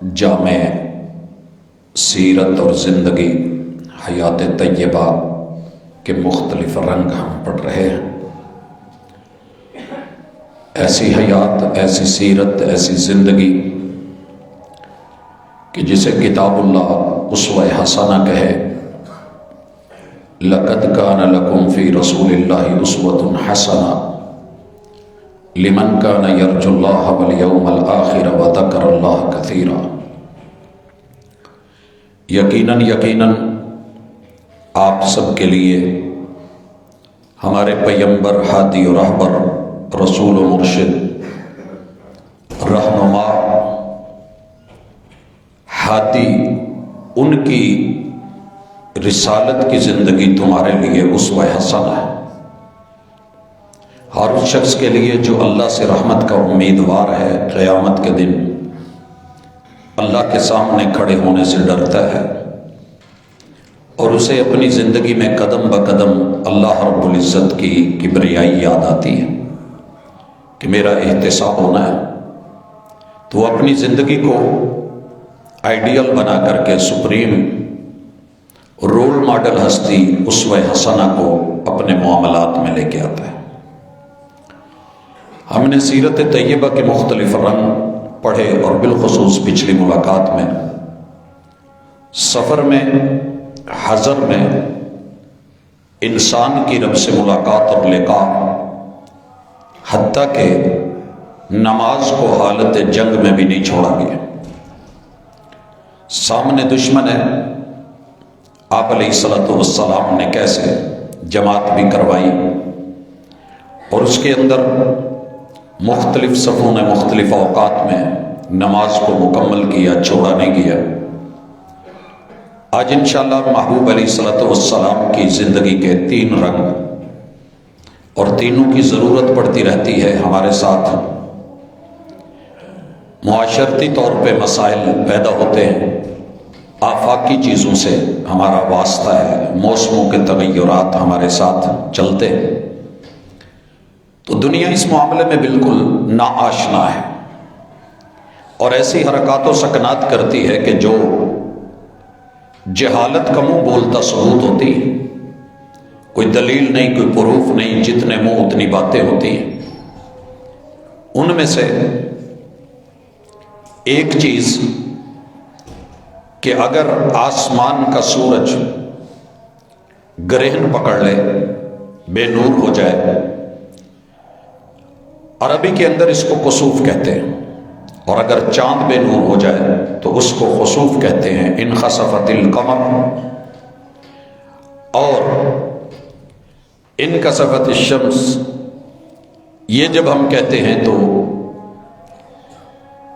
جامع سیرت اور زندگی حیات طیبہ کے مختلف رنگ ہم پڑھ رہے ہیں۔ ایسی حیات، ایسی سیرت، ایسی زندگی کہ جسے کتاب اللہ اسوہ حسنہ کہے۔ لقد کان لکم فی رسول اللہ اسوۃ حسنہ لمن کان یرجو اللہ والیوم الآخر وذکر اللہ کثیرا۔ یقیناً آپ سب کے لیے ہمارے پیمبر، ہادی و رہبر، رسول و مرشد، رہنما، ہادی، ان کی رسالت کی زندگی تمہارے لیے اسوہ حسنہ ہے۔ ہر اس شخص کے لیے جو اللہ سے رحمت کا امیدوار ہے، قیامت کے دن اللہ کے سامنے کھڑے ہونے سے ڈرتا ہے، اور اسے اپنی زندگی میں قدم بقدم اللہ رب العزت کی کبریائی یاد آتی ہے کہ میرا احتساب ہونا ہے، تو وہ اپنی زندگی کو آئیڈیل بنا کر کے سپریم رول ماڈل ہستی اسوہ حسنہ کو اپنے معاملات میں لے کے آتا ہے۔ ہم نے سیرت طیبہ کے مختلف رنگ پڑھے، اور بالخصوص پچھلی ملاقات میں سفر میں، حضر میں انسان کی رب سے ملاقات اور لقاء، حتیٰ کہ نماز کو حالت جنگ میں بھی نہیں چھوڑا گیا۔ سامنے دشمن ہے، آپ علیہ الصلوۃ والسلام نے کیسے جماعت بھی کروائی، اور اس کے اندر مختلف صفوں نے مختلف اوقات میں نماز کو مکمل کیا، چھوڑا نہیں کیا۔ آج انشاءاللہ محبوب علیہ الصلوۃ والسلام کی زندگی کے 3 رنگ، اور تینوں کی ضرورت پڑتی رہتی ہے ہمارے ساتھ۔ معاشرتی طور پہ مسائل پیدا ہوتے ہیں، آفاقی چیزوں سے ہمارا واسطہ ہے، موسموں کے تغیرات ہمارے ساتھ چلتے ہیں، تو دنیا اس معاملے میں بالکل ناآشنا ہے، اور ایسی حرکات و سکنات کرتی ہے کہ جو جہالت کا منہ بولتا ثبوت ہوتی ہے، کوئی دلیل نہیں، کوئی پروف نہیں، جتنے منہ اتنی باتیں ہوتی ہیں۔ ان میں سے ایک چیز کہ اگر آسمان کا سورج گرہن پکڑ لے، بے نور ہو جائے، عربی کے اندر اس کو کسوف کہتے ہیں، اور اگر چاند بے نور ہو جائے تو اس کو خسوف کہتے ہیں، انخسفت القمر، اور انکسفت الشمس۔ یہ جب ہم کہتے ہیں تو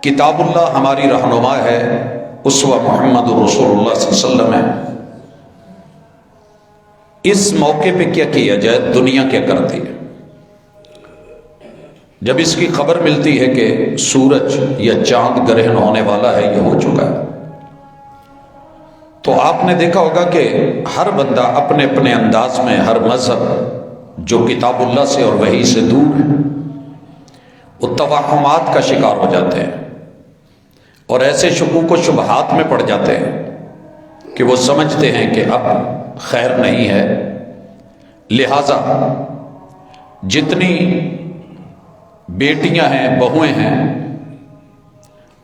کتاب اللہ ہماری رہنما ہے، اسوہ محمد رسول اللہ صلی اللہ علیہ وسلم ہے۔ اس موقع پہ کیا کیا جائے؟ دنیا کیا کرتی ہے؟ جب اس کی خبر ملتی ہے کہ سورج یا چاند گرہن ہونے والا ہے، یہ ہو چکا ہے، تو آپ نے دیکھا ہوگا کہ ہر بندہ اپنے اپنے انداز میں، ہر مذہب جو کتاب اللہ سے اور وحی سے دور ہے، وہ توہمات کا شکار ہو جاتے ہیں، اور ایسے شکوک و شبہات میں پڑ جاتے ہیں کہ وہ سمجھتے ہیں کہ اب خیر نہیں ہے، لہذا جتنی بیٹیاں ہیں، بہویں ہیں،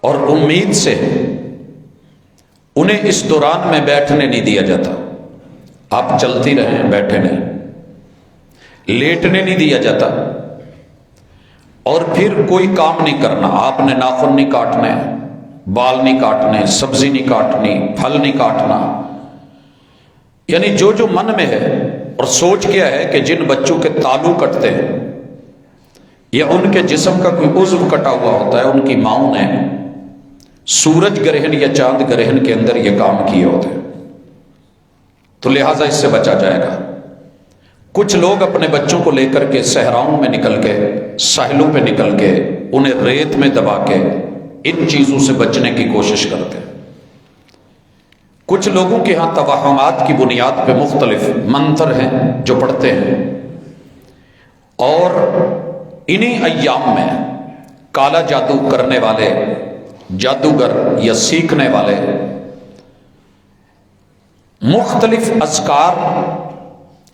اور امید سے انہیں اس دوران میں بیٹھنے نہیں دیا جاتا۔ آپ چلتی رہیں، بیٹھے نہیں، لیٹنے نہیں دیا جاتا، اور پھر کوئی کام نہیں کرنا۔ آپ نے ناخن نہیں کاٹنے، بال نہیں کاٹنے، سبزی نہیں کاٹنی، پھل نہیں کاٹنا، یعنی جو جو من میں ہے۔ اور سوچ کیا ہے کہ جن بچوں کے تالو کٹتے ہیں یا ان کے جسم کا کوئی عضو کٹا ہوا ہوتا ہے، ان کی ماؤں نے سورج گرہن یا چاند گرہن کے اندر یہ کام کیے ہوتے ہیں، تو لہٰذا اس سے بچا جائے گا۔ کچھ لوگ اپنے بچوں کو لے کر کے صحراؤں میں نکل کے، ساحلوں پہ نکل کے، انہیں ریت میں دبا کے ان چیزوں سے بچنے کی کوشش کرتے ہیں۔ کچھ لوگوں کے ہاں توہمات کی بنیاد پہ مختلف منتر ہیں جو پڑھتے ہیں، اور انہی ایام میں کالا جادو کرنے والے جادوگر یا سیکھنے والے مختلف اذکار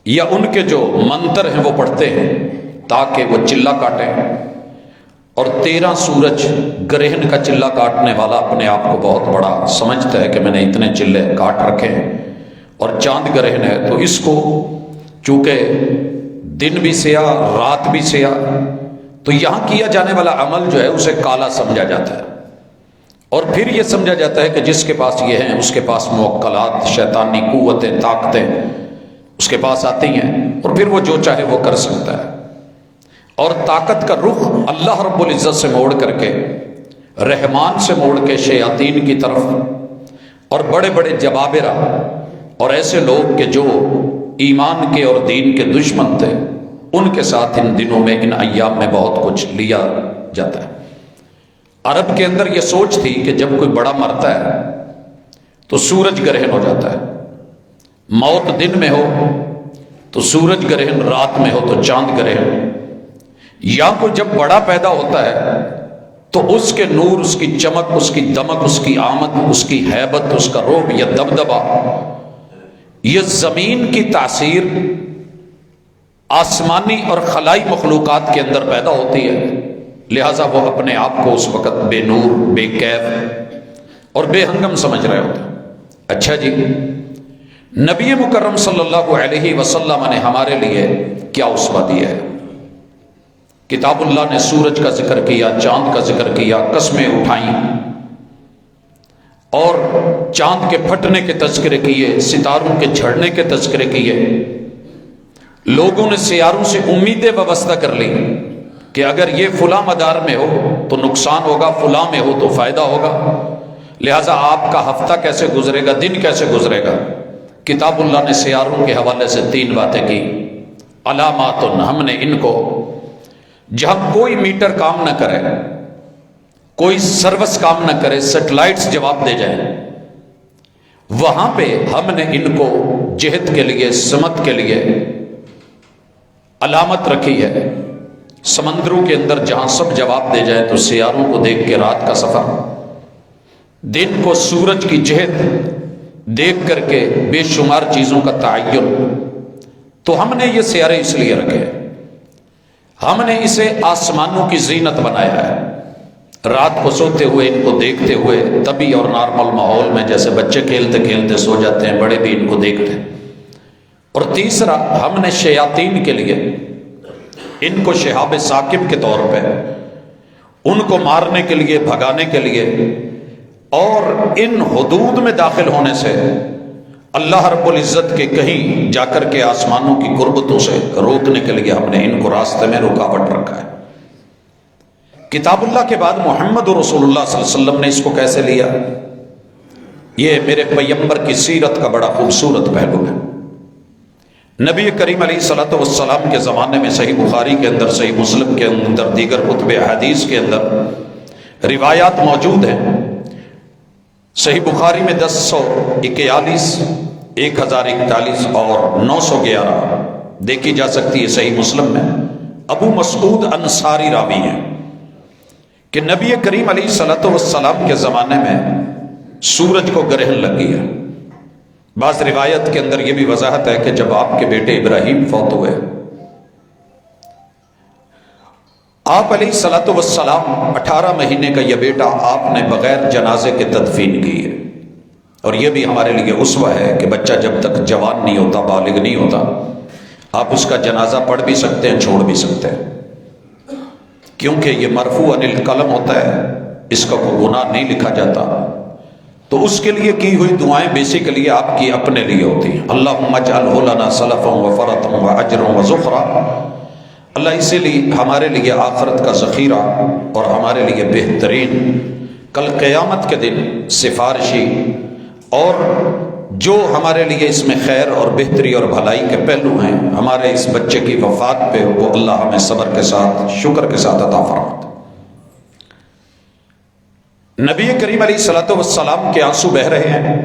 یا ان کے جو منتر ہیں وہ پڑھتے ہیں تاکہ وہ چلہ کاٹیں، اور 13 سورج گرہن کا چلہ کاٹنے والا اپنے آپ کو بہت بڑا سمجھتا ہے کہ میں نے اتنے چلے کاٹ رکھے ہیں، اور چاند گرہن ہے تو اس کو چونکہ دن بھی سیاہ رات بھی سیاہ، تو یہاں کیا جانے والا عمل جو ہے اسے کالا سمجھا جاتا ہے، اور پھر یہ سمجھا جاتا ہے کہ جس کے پاس یہ ہیں اس کے پاس موکلات، شیطانی قوتیں، طاقتیں اس کے پاس آتی ہیں، اور پھر وہ جو چاہے وہ کر سکتا ہے، اور طاقت کا رخ اللہ رب العزت سے موڑ کر کے، رحمان سے موڑ کے شیاطین کی طرف، اور بڑے بڑے جبابرہ اور ایسے لوگ کہ جو ایمان کے اور دین کے دشمن تھے، ان کے ساتھ ان دنوں میں ان ایام میں بہت کچھ لیا جاتا ہے۔ عرب کے اندر یہ سوچ تھی کہ جب کوئی بڑا مرتا ہے تو سورج گرہن ہو جاتا ہے، موت دن میں ہو تو سورج گرہن، رات میں ہو تو چاند گرہن، یا کوئی جب بڑا پیدا ہوتا ہے تو اس کے نور، اس کی چمک، اس کی دمک، اس کی آمد، اس کی ہیبت، اس کا رعب یا دبدبا، یہ زمین کی تاثیر آسمانی اور خلائی مخلوقات کے اندر پیدا ہوتی ہے، لہذا وہ اپنے آپ کو اس وقت بے نور، بے کیف اور بے ہنگم سمجھ رہے ہوتے ہیں۔ اچھا جی، نبی مکرم صلی اللہ علیہ وسلم نے ہمارے لیے کیا اسوہ دیا ہے؟ کتاب اللہ نے سورج کا ذکر کیا، چاند کا ذکر کیا، قسمیں اٹھائیں اور چاند کے پھٹنے کے تذکرے کیے، ستاروں کے جھڑنے کے تذکرے کیے، لوگوں نے سیاروں سے امیدیں وابستہ کر لی کہ اگر یہ فلاں مدار میں ہو تو نقصان ہوگا، فلاں میں ہو تو فائدہ ہوگا، لہٰذا آپ کا ہفتہ کیسے گزرے گا، دن کیسے گزرے گا۔ کتاب اللہ نے سیاروں کے حوالے سے 3 باتیں کی۔ علامات، ہم نے ان کو جہاں کوئی میٹر کام نہ کرے، کوئی سروس کام نہ کرے، سیٹلائٹس جواب دے جائیں، وہاں پہ ہم نے ان کو جہت کے لیے، سمت کے لیے علامت رکھی ہے۔ سمندروں کے اندر جہاں سب جواب دے جائے تو سیاروں کو دیکھ کے رات کا سفر، دن کو سورج کی جہت دیکھ کر کے بے شمار چیزوں کا تعین، تو ہم نے یہ سیارے اس لیے رکھے، ہم نے اسے آسمانوں کی زینت بنایا ہے۔ رات کو سوتے ہوئے ان کو دیکھتے ہوئے، طبی اور نارمل ماحول میں جیسے بچے کھیلتے کھیلتے سو جاتے ہیں، بڑے بھی ان کو دیکھتے ہیں۔ اور تیسرا، ہم نے شیاطین کے لیے ان کو شہاب ثاقب کے طور پہ، ان کو مارنے کے لیے، بھگانے کے لیے، اور ان حدود میں داخل ہونے سے اللہ رب العزت کے کہیں جا کر کے آسمانوں کی قربتوں سے روکنے کے لیے ہم نے ان کو راستے میں رکاوٹ رکھا ہے۔ کتاب اللہ کے بعد محمد رسول اللہ صلی اللہ علیہ وسلم نے اس کو کیسے لیا؟ یہ میرے پیغمبر کی سیرت کا بڑا خوبصورت پہلو ہے۔ نبی کریم علیہ الصلوۃ والسلام کے زمانے میں صحیح بخاری کے اندر، صحیح مسلم کے اندر، دیگر کتب حدیث کے اندر روایات موجود ہیں۔ صحیح بخاری میں 1041، 1041 اور 911 دیکھی جا سکتی ہے۔ صحیح مسلم میں ابو مسعود انصاری راوی ہیں کہ نبی کریم علیہ الصلوۃ والسلام کے زمانے میں سورج کو گرہن لگ گیا۔ بعض روایت کے اندر یہ بھی وضاحت ہے کہ جب آپ کے بیٹے ابراہیم فوت ہوئے، آپ علیہ الصلوۃ والسلام 18 مہینے کا یہ بیٹا آپ نے بغیر جنازے کے تدفین کی ہے۔ اور یہ بھی ہمارے لیے اسوہ ہے کہ بچہ جب تک جوان نہیں ہوتا، بالغ نہیں ہوتا، آپ اس کا جنازہ پڑھ بھی سکتے ہیں، چھوڑ بھی سکتے ہیں، کیونکہ یہ مرفوع عن القلم ہوتا ہے، اس کا کوئی گناہ نہیں لکھا جاتا۔ تو اس کے لیے کی ہوئی دعائیں بیسیکلی آپ کی اپنے لیے ہوتی ہیں۔ اللہم اجعلہ لنا سلفا وفرتا واجرا وذخرا، اللہ اسی لیے ہمارے لیے آخرت کا ذخیرہ اور ہمارے لیے بہترین کل قیامت کے دن سفارشی، اور جو ہمارے لیے اس میں خیر اور بہتری اور بھلائی کے پہلو ہیں، ہمارے اس بچے کی وفات پہ وہ اللہ ہمیں صبر کے ساتھ، شکر کے ساتھ عطا فرمائے۔ نبی کریم علیہ الصلوۃ والسلام کے آنسو بہہ رہے ہیں،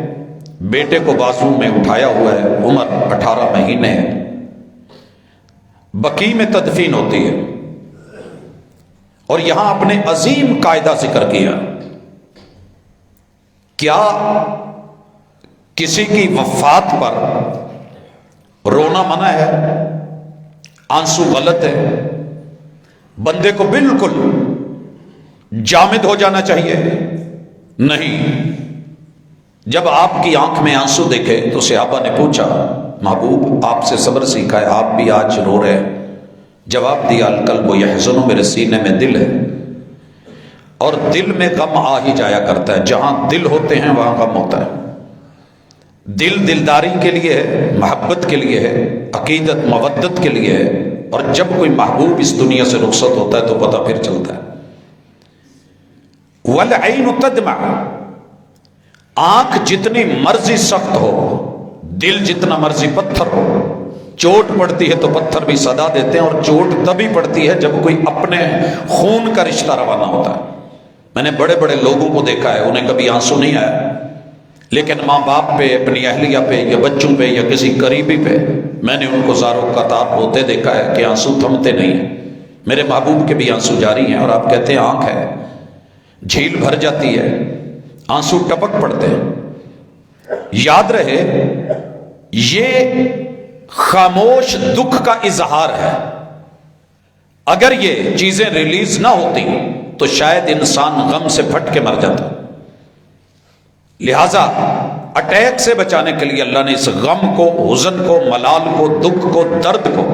بیٹے کو بازو میں اٹھایا ہوا ہے، عمر 18 مہینے ہے، بقیع میں تدفین ہوتی ہے۔ اور یہاں اپنے عظیم قاعدہ ذکر کیا کیا کسی کی وفات پر رونا منع ہے؟ آنسو غلط ہے؟ بندے کو بالکل جامد ہو جانا چاہیے؟ نہیں۔ جب آپ کی آنکھ میں آنسو دیکھے تو صحابہ نے پوچھا محبوب آپ سے صبر سیکھا ہے، آپ بھی آج رو رہے ہیں؟ جواب دیا القلب یحزن، میرے سینے میں دل ہے اور دل میں غم آ ہی جایا کرتا ہے، جہاں دل ہوتے ہیں وہاں غم ہوتا ہے۔ دل دلداری کے لیے ہے، محبت کے لیے ہے، عقیدت مودت کے لیے ہے، اور جب کوئی محبوب اس دنیا سے رخصت ہوتا ہے تو پتہ پھر چلتا ہے۔ والعین تدمع، آنکھ جتنی مرضی سخت ہو، دل جتنا مرضی پتھر ہو، چوٹ پڑتی ہے تو پتھر بھی صدا دیتے ہیں، اور چوٹ تبھی پڑتی ہے جب کوئی اپنے خون کا رشتہ روانہ ہوتا ہے۔ میں نے بڑے بڑے لوگوں کو دیکھا ہے، انہیں کبھی آنسو نہیں آیا، لیکن ماں باپ پہ، اپنی اہلیہ پہ، یا بچوں پہ، یا کسی قریبی پہ میں نے ان کو زاروں قطار روتے دیکھا ہے کہ آنسو تھمتے نہیں ہیں۔ میرے محبوب کے بھی آنسو جاری ہیں، اور آپ کہتے ہیں آنکھ ہے، جھیل بھر جاتی ہے، آنسو ٹپک پڑتے ہیں۔ یاد رہے یہ خاموش دکھ کا اظہار ہے، اگر یہ چیزیں ریلیز نہ ہوتی تو شاید انسان غم سے پھٹ کے مر جاتا۔ لہذا اٹیک سے بچانے کے لیے اللہ نے اس غم کو، حزن کو، ملال کو، دکھ کو، درد کو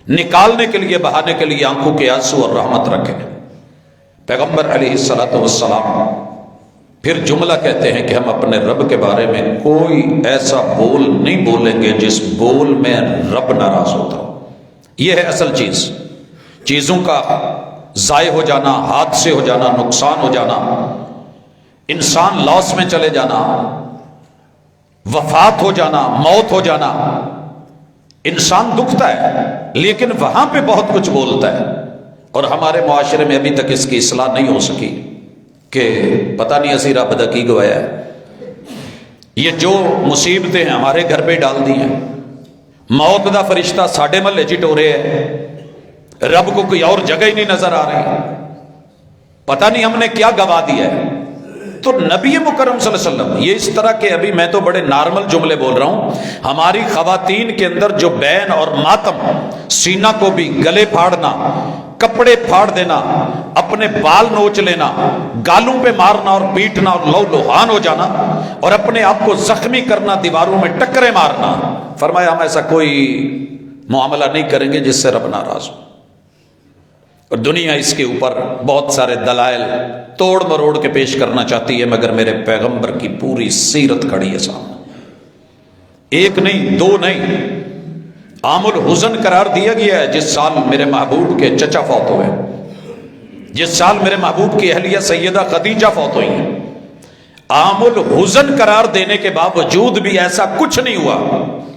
نکالنے کے لیے، بہانے کے لیے آنکھوں کے آنسو اور رحمت رکھے۔ پیغمبر علیہ السلام پھر جملہ کہتے ہیں کہ ہم اپنے رب کے بارے میں کوئی ایسا بول نہیں بولیں گے جس بول میں رب ناراض ہوتا ہو۔ یہ ہے اصل چیز، چیزوں کا ضائع ہو جانا، حادثے ہو جانا، نقصان ہو جانا، انسان لاس میں چلے جانا، وفات ہو جانا، موت ہو جانا، انسان دکھتا ہے لیکن وہاں پہ بہت کچھ بولتا ہے، اور ہمارے معاشرے میں ابھی تک اس کی اصلاح نہیں ہو سکی کہ پتہ نہیں اسی رب دا کی گوایا ہے۔ یہ جو مصیبتیں ہمارے گھر پہ ڈال دی ہیں، موت دا فرشتہ ساڈے محلے چ ٹورے ہے، رب کو کوئی اور جگہ ہی نہیں نظر آ رہی، پتہ نہیں ہم نے کیا گوا دیا ہے۔ تو نبی مکرم صلی اللہ علیہ وسلم یہ اس طرح کے، ابھی میں تو بڑے نارمل جملے بول رہا ہوں، ہماری خواتین کے اندر جو بین اور ماتم، سینہ کو بھی گلے پھاڑنا، کپڑے پھاڑ دینا، اپنے بال نوچ لینا، گالوں پہ مارنا اور پیٹنا اور لو لوہان ہو جانا، اور اپنے آپ کو زخمی کرنا، دیواروں میں ٹکرے مارنا، فرمایا ہم ایسا کوئی معاملہ نہیں کریں گے جس سے رب ناراض ہو۔ اور دنیا اس کے اوپر بہت سارے دلائل توڑ مروڑ کے پیش کرنا چاہتی ہے، مگر میرے پیغمبر کی پوری سیرت کھڑی ہے سامنے، ایک نہیں، دو نہیں، عام الحزن قرار دیا گیا ہے جس سال میرے محبوب کے چچا فوت ہوئے، جس سال میرے محبوب کی اہلیہ سیدہ خدیجہ فوت ہوئی ہیں۔ عام الحزن قرار دینے کے باوجود بھی ایسا کچھ نہیں ہوا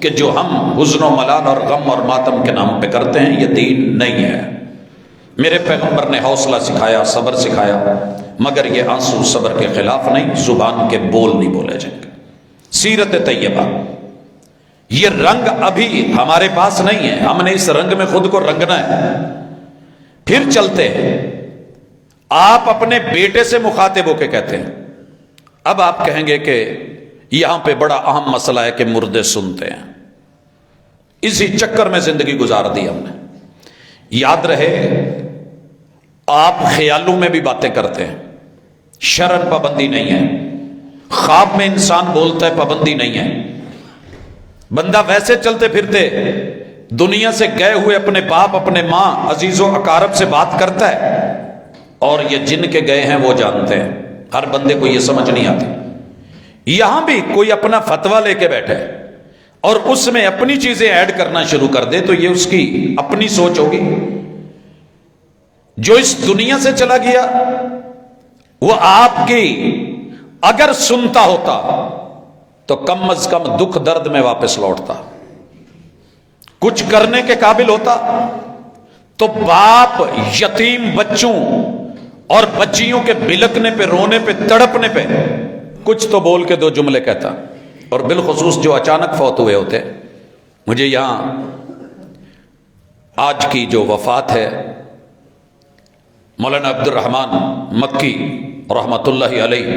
کہ جو ہم حزن و ملال اور غم اور ماتم کے نام پہ کرتے ہیں، یہ دین نہیں ہے۔ میرے پیغمبر نے حوصلہ سکھایا، صبر سکھایا، مگر یہ آنسو صبر کے خلاف نہیں، زبان کے بول نہیں بولے جائیں گے۔ سیرت طیبہ، یہ رنگ ابھی ہمارے پاس نہیں ہے، ہم نے اس رنگ میں خود کو رنگنا ہے۔ پھر چلتے ہیں، آپ اپنے بیٹے سے مخاطب ہو کے کہتے ہیں، اب آپ کہیں گے کہ یہاں پہ بڑا اہم مسئلہ ہے کہ مردے سنتے ہیں، اسی چکر میں زندگی گزار دی ہم نے۔ یاد رہے آپ خیالوں میں بھی باتیں کرتے ہیں، شرعن پابندی نہیں ہے، خواب میں انسان بولتا ہے، پابندی نہیں ہے۔ بندہ ویسے چلتے پھرتے دنیا سے گئے ہوئے اپنے باپ، اپنے ماں، عزیز و اقارب سے بات کرتا ہے، اور یہ جن کے گئے ہیں وہ جانتے ہیں، ہر بندے کو یہ سمجھ نہیں آتی۔ یہاں بھی کوئی اپنا فتویٰ لے کے بیٹھے اور اس میں اپنی چیزیں ایڈ کرنا شروع کر دے تو یہ اس کی اپنی سوچ ہوگی۔ جو اس دنیا سے چلا گیا وہ آپ کی اگر سنتا ہوتا تو کم از کم دکھ درد میں واپس لوٹتا، کچھ کرنے کے قابل ہوتا تو باپ یتیم بچوں اور بچیوں کے بلکنے پہ، رونے پہ، تڑپنے پہ کچھ تو بول کے دو جملے کہتا۔ اور بالخصوص جو اچانک فوت ہوئے ہوتے، مجھے یہاں آج کی جو وفات ہے مولانا عبد الرحمن مکی رحمۃ اللہ علیہ،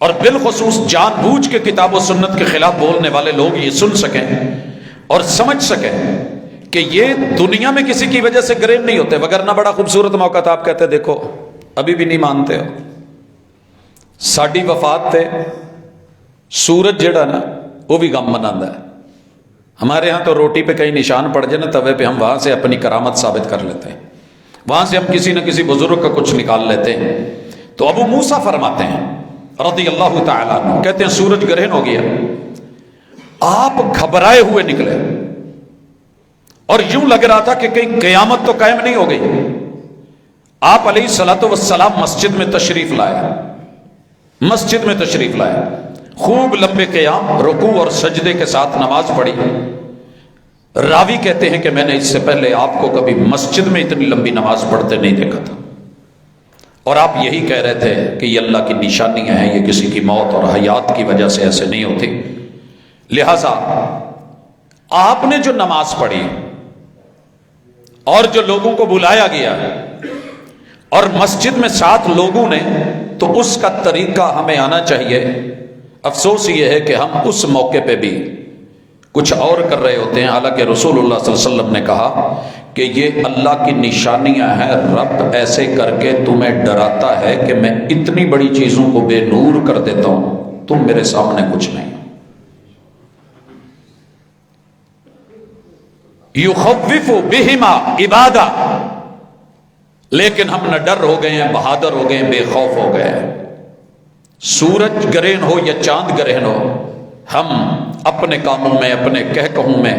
اور بالخصوص جان بوجھ کے کتاب و سنت کے خلاف بولنے والے لوگ یہ سن سکیں اور سمجھ سکیں کہ یہ دنیا میں کسی کی وجہ سے گرین نہیں ہوتے، وگرنہ بڑا خوبصورت موقع تھا، آپ کہتے دیکھو ابھی بھی نہیں مانتے ہو، ساڈی وفات تے سورج جڑا نا وہ بھی غم مناتا ہے۔ ہمارے ہاں تو روٹی پہ کہیں نشان پڑ جائے نا توے پہ، ہم وہاں سے اپنی کرامت ثابت کر لیتے ہیں، وہاں سے ہم کسی نہ کسی بزرگ کا کچھ نکال لیتے ہیں۔ تو ابو موسیٰ فرماتے ہیں رضی اللہ تعالیٰ عنہ، کہتے ہیں سورج گرہن ہو گیا، آپ گھبرائے ہوئے نکلے اور یوں لگ رہا تھا کہ کہیں قیامت تو قائم نہیں ہو گئی۔ آپ علیہ الصلوۃ والسلام مسجد میں تشریف لائے، خوب لمبے قیام، رکوع اور سجدے کے ساتھ نماز پڑھی۔ راوی کہتے ہیں کہ میں نے اس سے پہلے آپ کو کبھی مسجد میں اتنی لمبی نماز پڑھتے نہیں دیکھا تھا، اور آپ یہی کہہ رہے تھے کہ یہ اللہ کی نشانیاں ہیں، یہ کسی کی موت اور حیات کی وجہ سے ایسے نہیں ہوتی۔ لہذا آپ نے جو نماز پڑھی اور جو لوگوں کو بلایا گیا اور مسجد میں 7 لوگوں نے، تو اس کا طریقہ ہمیں آنا چاہیے۔ افسوس یہ ہے کہ ہم اس موقع پہ بھی کچھ اور کر رہے ہوتے ہیں، حالانکہ رسول اللہ صلی اللہ علیہ وسلم نے کہا کہ یہ اللہ کی نشانیاں ہیں، رب ایسے کر کے تمہیں ڈراتا ہے کہ میں اتنی بڑی چیزوں کو بے نور کر دیتا ہوں، تم میرے سامنے کچھ نہیں۔ یخوف بہما عبادہ، لیکن ہم نہ ڈر ہو گئے ہیں، بہادر ہو گئے ہیں، بے خوف ہو گئے ہیں۔ سورج گرہن ہو یا چاند گرہن ہو، ہم اپنے کاموں میں، اپنے کہکہوں میں،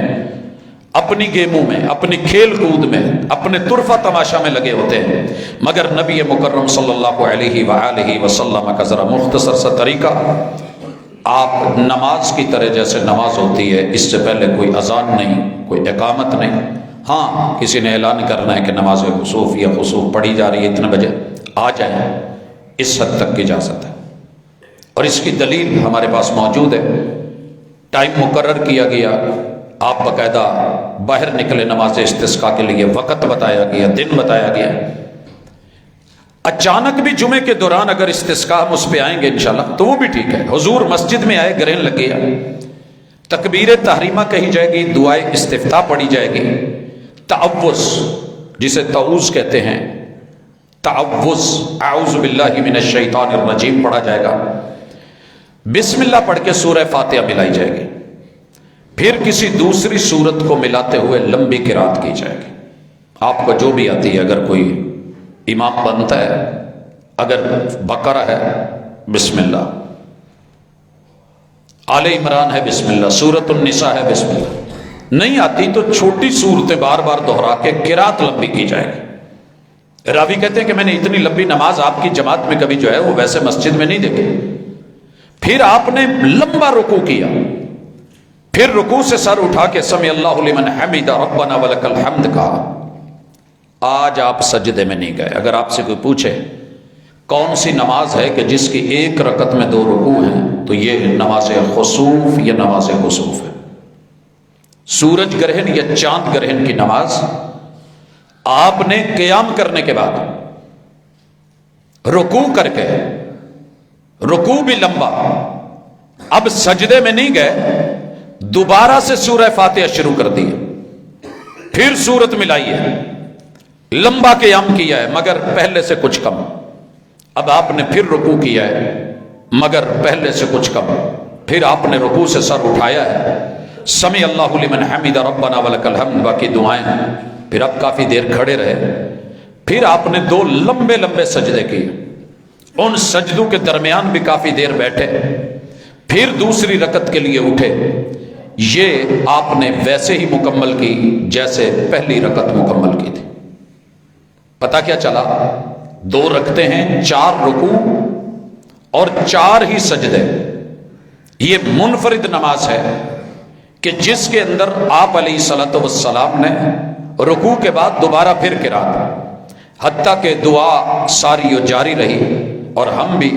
اپنی گیموں میں، اپنی کھیل کود میں، اپنے طرفہ تماشا میں لگے ہوتے ہیں، مگر نبی مکرم صلی اللہ علیہ وآلہ وسلم کا ذرا مختصر سا طریقہ، آپ نماز کی طرح جیسے نماز ہوتی ہے، اس سے پہلے کوئی اذان نہیں، کوئی اقامت نہیں، ہاں کسی نے اعلان کرنا ہے کہ نماز خسوف یا خسوف پڑھی جا رہی ہے اتنے بجے، آ جائیں، اس حد تک کی اجازت ہے۔ اور اس کی دلیل ہمارے پاس موجود ہے، ٹائم مقرر کیا گیا، آپ باقاعدہ باہر نکلے نماز استسقاء کے لیے، وقت بتایا گیا، دن بتایا گیا۔ اچانک بھی جمعے کے دوران اگر استسقاء ہم اس پہ آئیں گے انشاءاللہ تو وہ بھی ٹھیک ہے۔ حضور مسجد میں آئے، گرہن لگ گیا، تکبیر تحریمہ کہی جائے گی، دعائے استفتاح پڑھی جائے گی، تعوذ جسے تعوذ کہتے ہیں، تعوذ اعوذ باللہ من الشیطان الرجیم پڑھا جائے گا، بسم اللہ پڑھ کے سورہ فاتحہ ملائی جائے گی، پھر کسی دوسری سورت کو ملاتے ہوئے لمبی قرات کی جائے گی۔ آپ کو جو بھی آتی ہے، اگر کوئی امام بنتا ہے، اگر بقرہ ہے بسم اللہ، آل عمران ہے بسم اللہ، سورۃ النساء ہے بسم اللہ، نہیں آتی تو چھوٹی صورتیں بار بار دہرا کے قرات لمبی کی جائے گی۔ راوی کہتے ہیں کہ میں نے اتنی لمبی نماز آپ کی جماعت میں کبھی جو ہے وہ ویسے مسجد میں نہیں دیکھی۔ پھر آپ نے لمبا رکوع کیا، پھر رکوع سے سر اٹھا کے سمع اللہ لمن حمدہ ربنا ولک الحمد کہا۔ آج آپ سجدے میں نہیں گئے۔ اگر آپ سے کوئی پوچھے کون سی نماز ہے کہ جس کی ایک رکعت میں 2 رکوع ہیں، تو یہ نماز خسوف یا نماز خسوف ہے۔ سورج گرہن یا چاند گرہن کی نماز آپ نے قیام کرنے کے بعد رکوع کر کے، رکوع بھی لمبا، اب سجدے میں نہیں گئے، دوبارہ سے سورہ فاتحہ شروع کر دی، پھر سورت ملائی ہے، لمبا قیام کیا ہے مگر پہلے سے کچھ کم، اب آپ نے پھر رکوع کیا ہے مگر پہلے سے کچھ کم، پھر آپ نے رکوع سے سر اٹھایا ہے، سمع اللہ لمن حمدہ ربنا ولک الحمد، باقی دعائیں ہیں، پھر اب کافی دیر کھڑے رہے، پھر آپ نے 2 لمبے لمبے سجدے کیے، ان سجدوں کے درمیان بھی کافی دیر بیٹھے، پھر دوسری رکعت کے لیے اٹھے۔ یہ آپ نے ویسے ہی مکمل کی جیسے پہلی رکعت مکمل کی تھی۔ پتہ کیا چلا؟ 2 رکعتیں ہیں، 4 رکوع اور 4 ہی سجدے۔ یہ منفرد نماز ہے کہ جس کے اندر آپ علیہ الصلوۃ والسلام نے رکوع کے بعد دوبارہ پھر قرات، حتیٰ کہ دعا ساری و جاری رہی۔ اور ہم بھی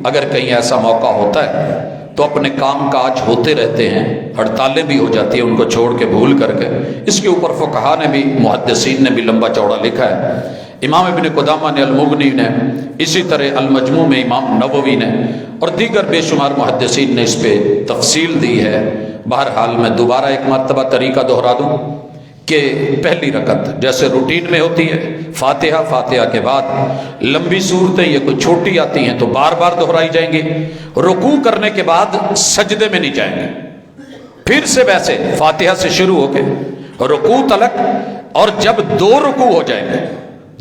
اگر کہیں ایسا موقع ہوتا ہے تو اپنے کام کاج ہوتے رہتے ہیں، ہڑتالیں بھی ہو جاتی ہیں ان کو چھوڑ کے، بھول کر کے، اس کے اوپر فقہا نے بھی، محدثین نے بھی لمبا چوڑا لکھا ہے امام ابن قدامہ نے المغنی نے، اسی طرح المجموع میں امام نووی نے اور دیگر بے شمار محدثین نے اس پہ تفصیل دی ہے۔ بہرحال میں دوبارہ ایک مرتبہ طریقہ دہرا دوں کہ پہلی رکعت جیسے روٹین میں ہوتی ہے، فاتحہ کے بعد لمبی صورتیں یہ کوئی چھوٹی آتی ہیں تو بار بار دہرائی جائیں گی، رکوع کرنے کے بعد سجدے میں نہیں جائیں گے، پھر سے ویسے فاتحہ سے شروع ہو کے رکوع تلک، اور جب 2 رکوع ہو جائیں گے،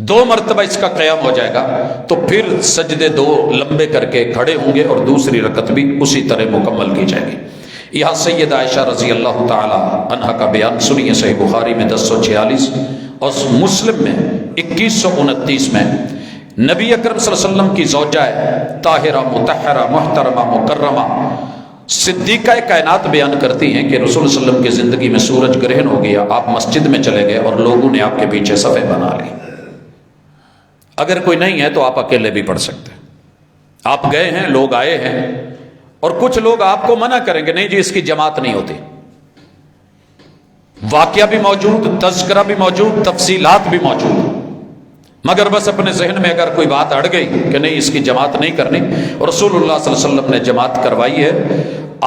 2 مرتبہ اس کا قیام ہو جائے گا تو پھر سجدے 2 لمبے کر کے کھڑے ہوں گے اور دوسری رکعت بھی اسی طرح مکمل کی جائے گی۔ یہاں سیدہ عائشہ رضی اللہ تعالی عنہا کا بیان سنیے، صحیح بخاری میں 1046 اور مسلم میں 2129 میں نبی اکرم صلی اللہ علیہ وسلم کی زوجہ طاہرہ مطہرہ محترمہ مکرمہ صدیقہ کائنات بیان کرتی ہیں کہ رسول صلی اللہ علیہ وسلم کی زندگی میں سورج گرہن ہو گیا، آپ مسجد میں چلے گئے اور لوگوں نے آپ کے پیچھے صفیں بنا لی۔ اگر کوئی نہیں ہے تو آپ اکیلے بھی پڑھ سکتے ہیں، آپ گئے ہیں، لوگ آئے ہیں، اور کچھ لوگ آپ کو منع کریں گے نہیں جی اس کی جماعت نہیں ہوتی، واقعہ بھی موجود، تذکرہ بھی موجود، تفصیلات بھی موجود، مگر بس اپنے ذہن میں اگر کوئی بات اڑ گئی کہ نہیں اس کی جماعت نہیں کرنی، رسول اللہ صلی اللہ علیہ وسلم نے جماعت کروائی ہے،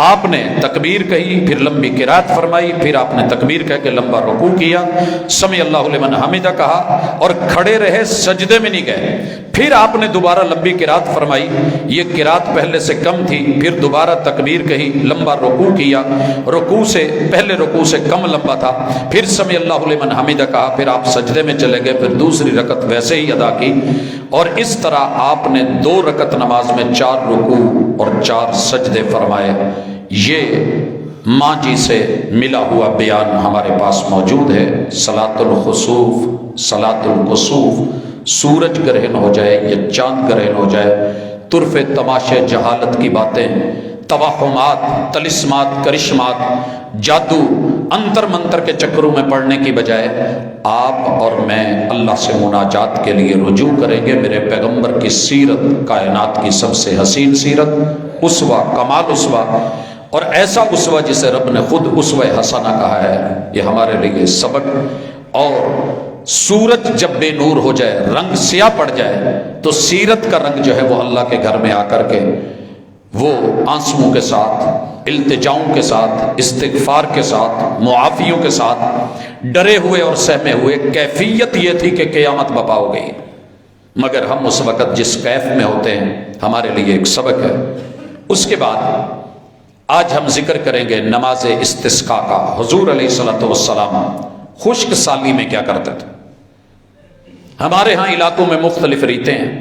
آپ نے تکبیر کہی، پھر لمبی قرات فرمائی، پھر آپ نے تکبیر کہہ کے لمبا رکوع کیا، سمع اللہ لمن حمدہ کہا اور کھڑے رہے، سجدے میں نہیں گئے، پھر آپ نے دوبارہ لمبی قرات فرمائی، یہ قرات پہلے سے کم تھی، پھر دوبارہ تکبیر کہی، لمبا رکوع کیا، پہلے رکوع سے کم لمبا تھا، پھر سمع اللہ لمن حمدہ کہا، پھر آپ سجدے میں چلے گئے، پھر دوسری رکعت ویسے ہی ادا کی، اور اس طرح آپ نے 2 رکعت نماز میں 4 رکوع اور 4 سجدے فرمائے۔ یہ ماں جی سے ملا ہوا بیان ہمارے پاس موجود ہے۔ صلاۃ الخسوف، صلاۃ الکسوف، سورج گرہن ہو جائے یا چاند گرہن ہو جائے، طرف تماشے جہالت کی باتیں، توہمات، طلسمات، کرشمات، جادو، انتر منتر کے چکروں میں پڑنے کی بجائے آپ اور میں اللہ سے مناجات کے لیے رجوع کریں گے۔ میرے پیغمبر کی سیرت کائنات کی سب سے حسین سیرت، اسوہ، کمال اسوہ، اور ایسا اسوہ جسے رب نے خود اسوہ حسنہ کہا ہے، یہ ہمارے لیے سبق۔ اور سورج جب بے نور ہو جائے، رنگ سیاہ پڑ جائے، تو سیرت کا رنگ جو ہے وہ اللہ کے گھر میں آ کر کے وہ آنسوؤں کے ساتھ، التجاؤں کے ساتھ، استغفار کے ساتھ، معافیوں کے ساتھ، ڈرے ہوئے اور سہمے ہوئے، کیفیت یہ تھی کہ قیامت بپا ہو گئی۔ مگر ہم اس وقت جس کیف میں ہوتے ہیں ہمارے لیے ایک سبق ہے۔ اس کے بعد آج ہم ذکر کریں گے نماز استسقاء کا۔ حضور علیہ الصلوۃ والسلام خشک سالی میں کیا کرتے تھے؟ ہمارے ہاں علاقوں میں مختلف ریتیں ہیں۔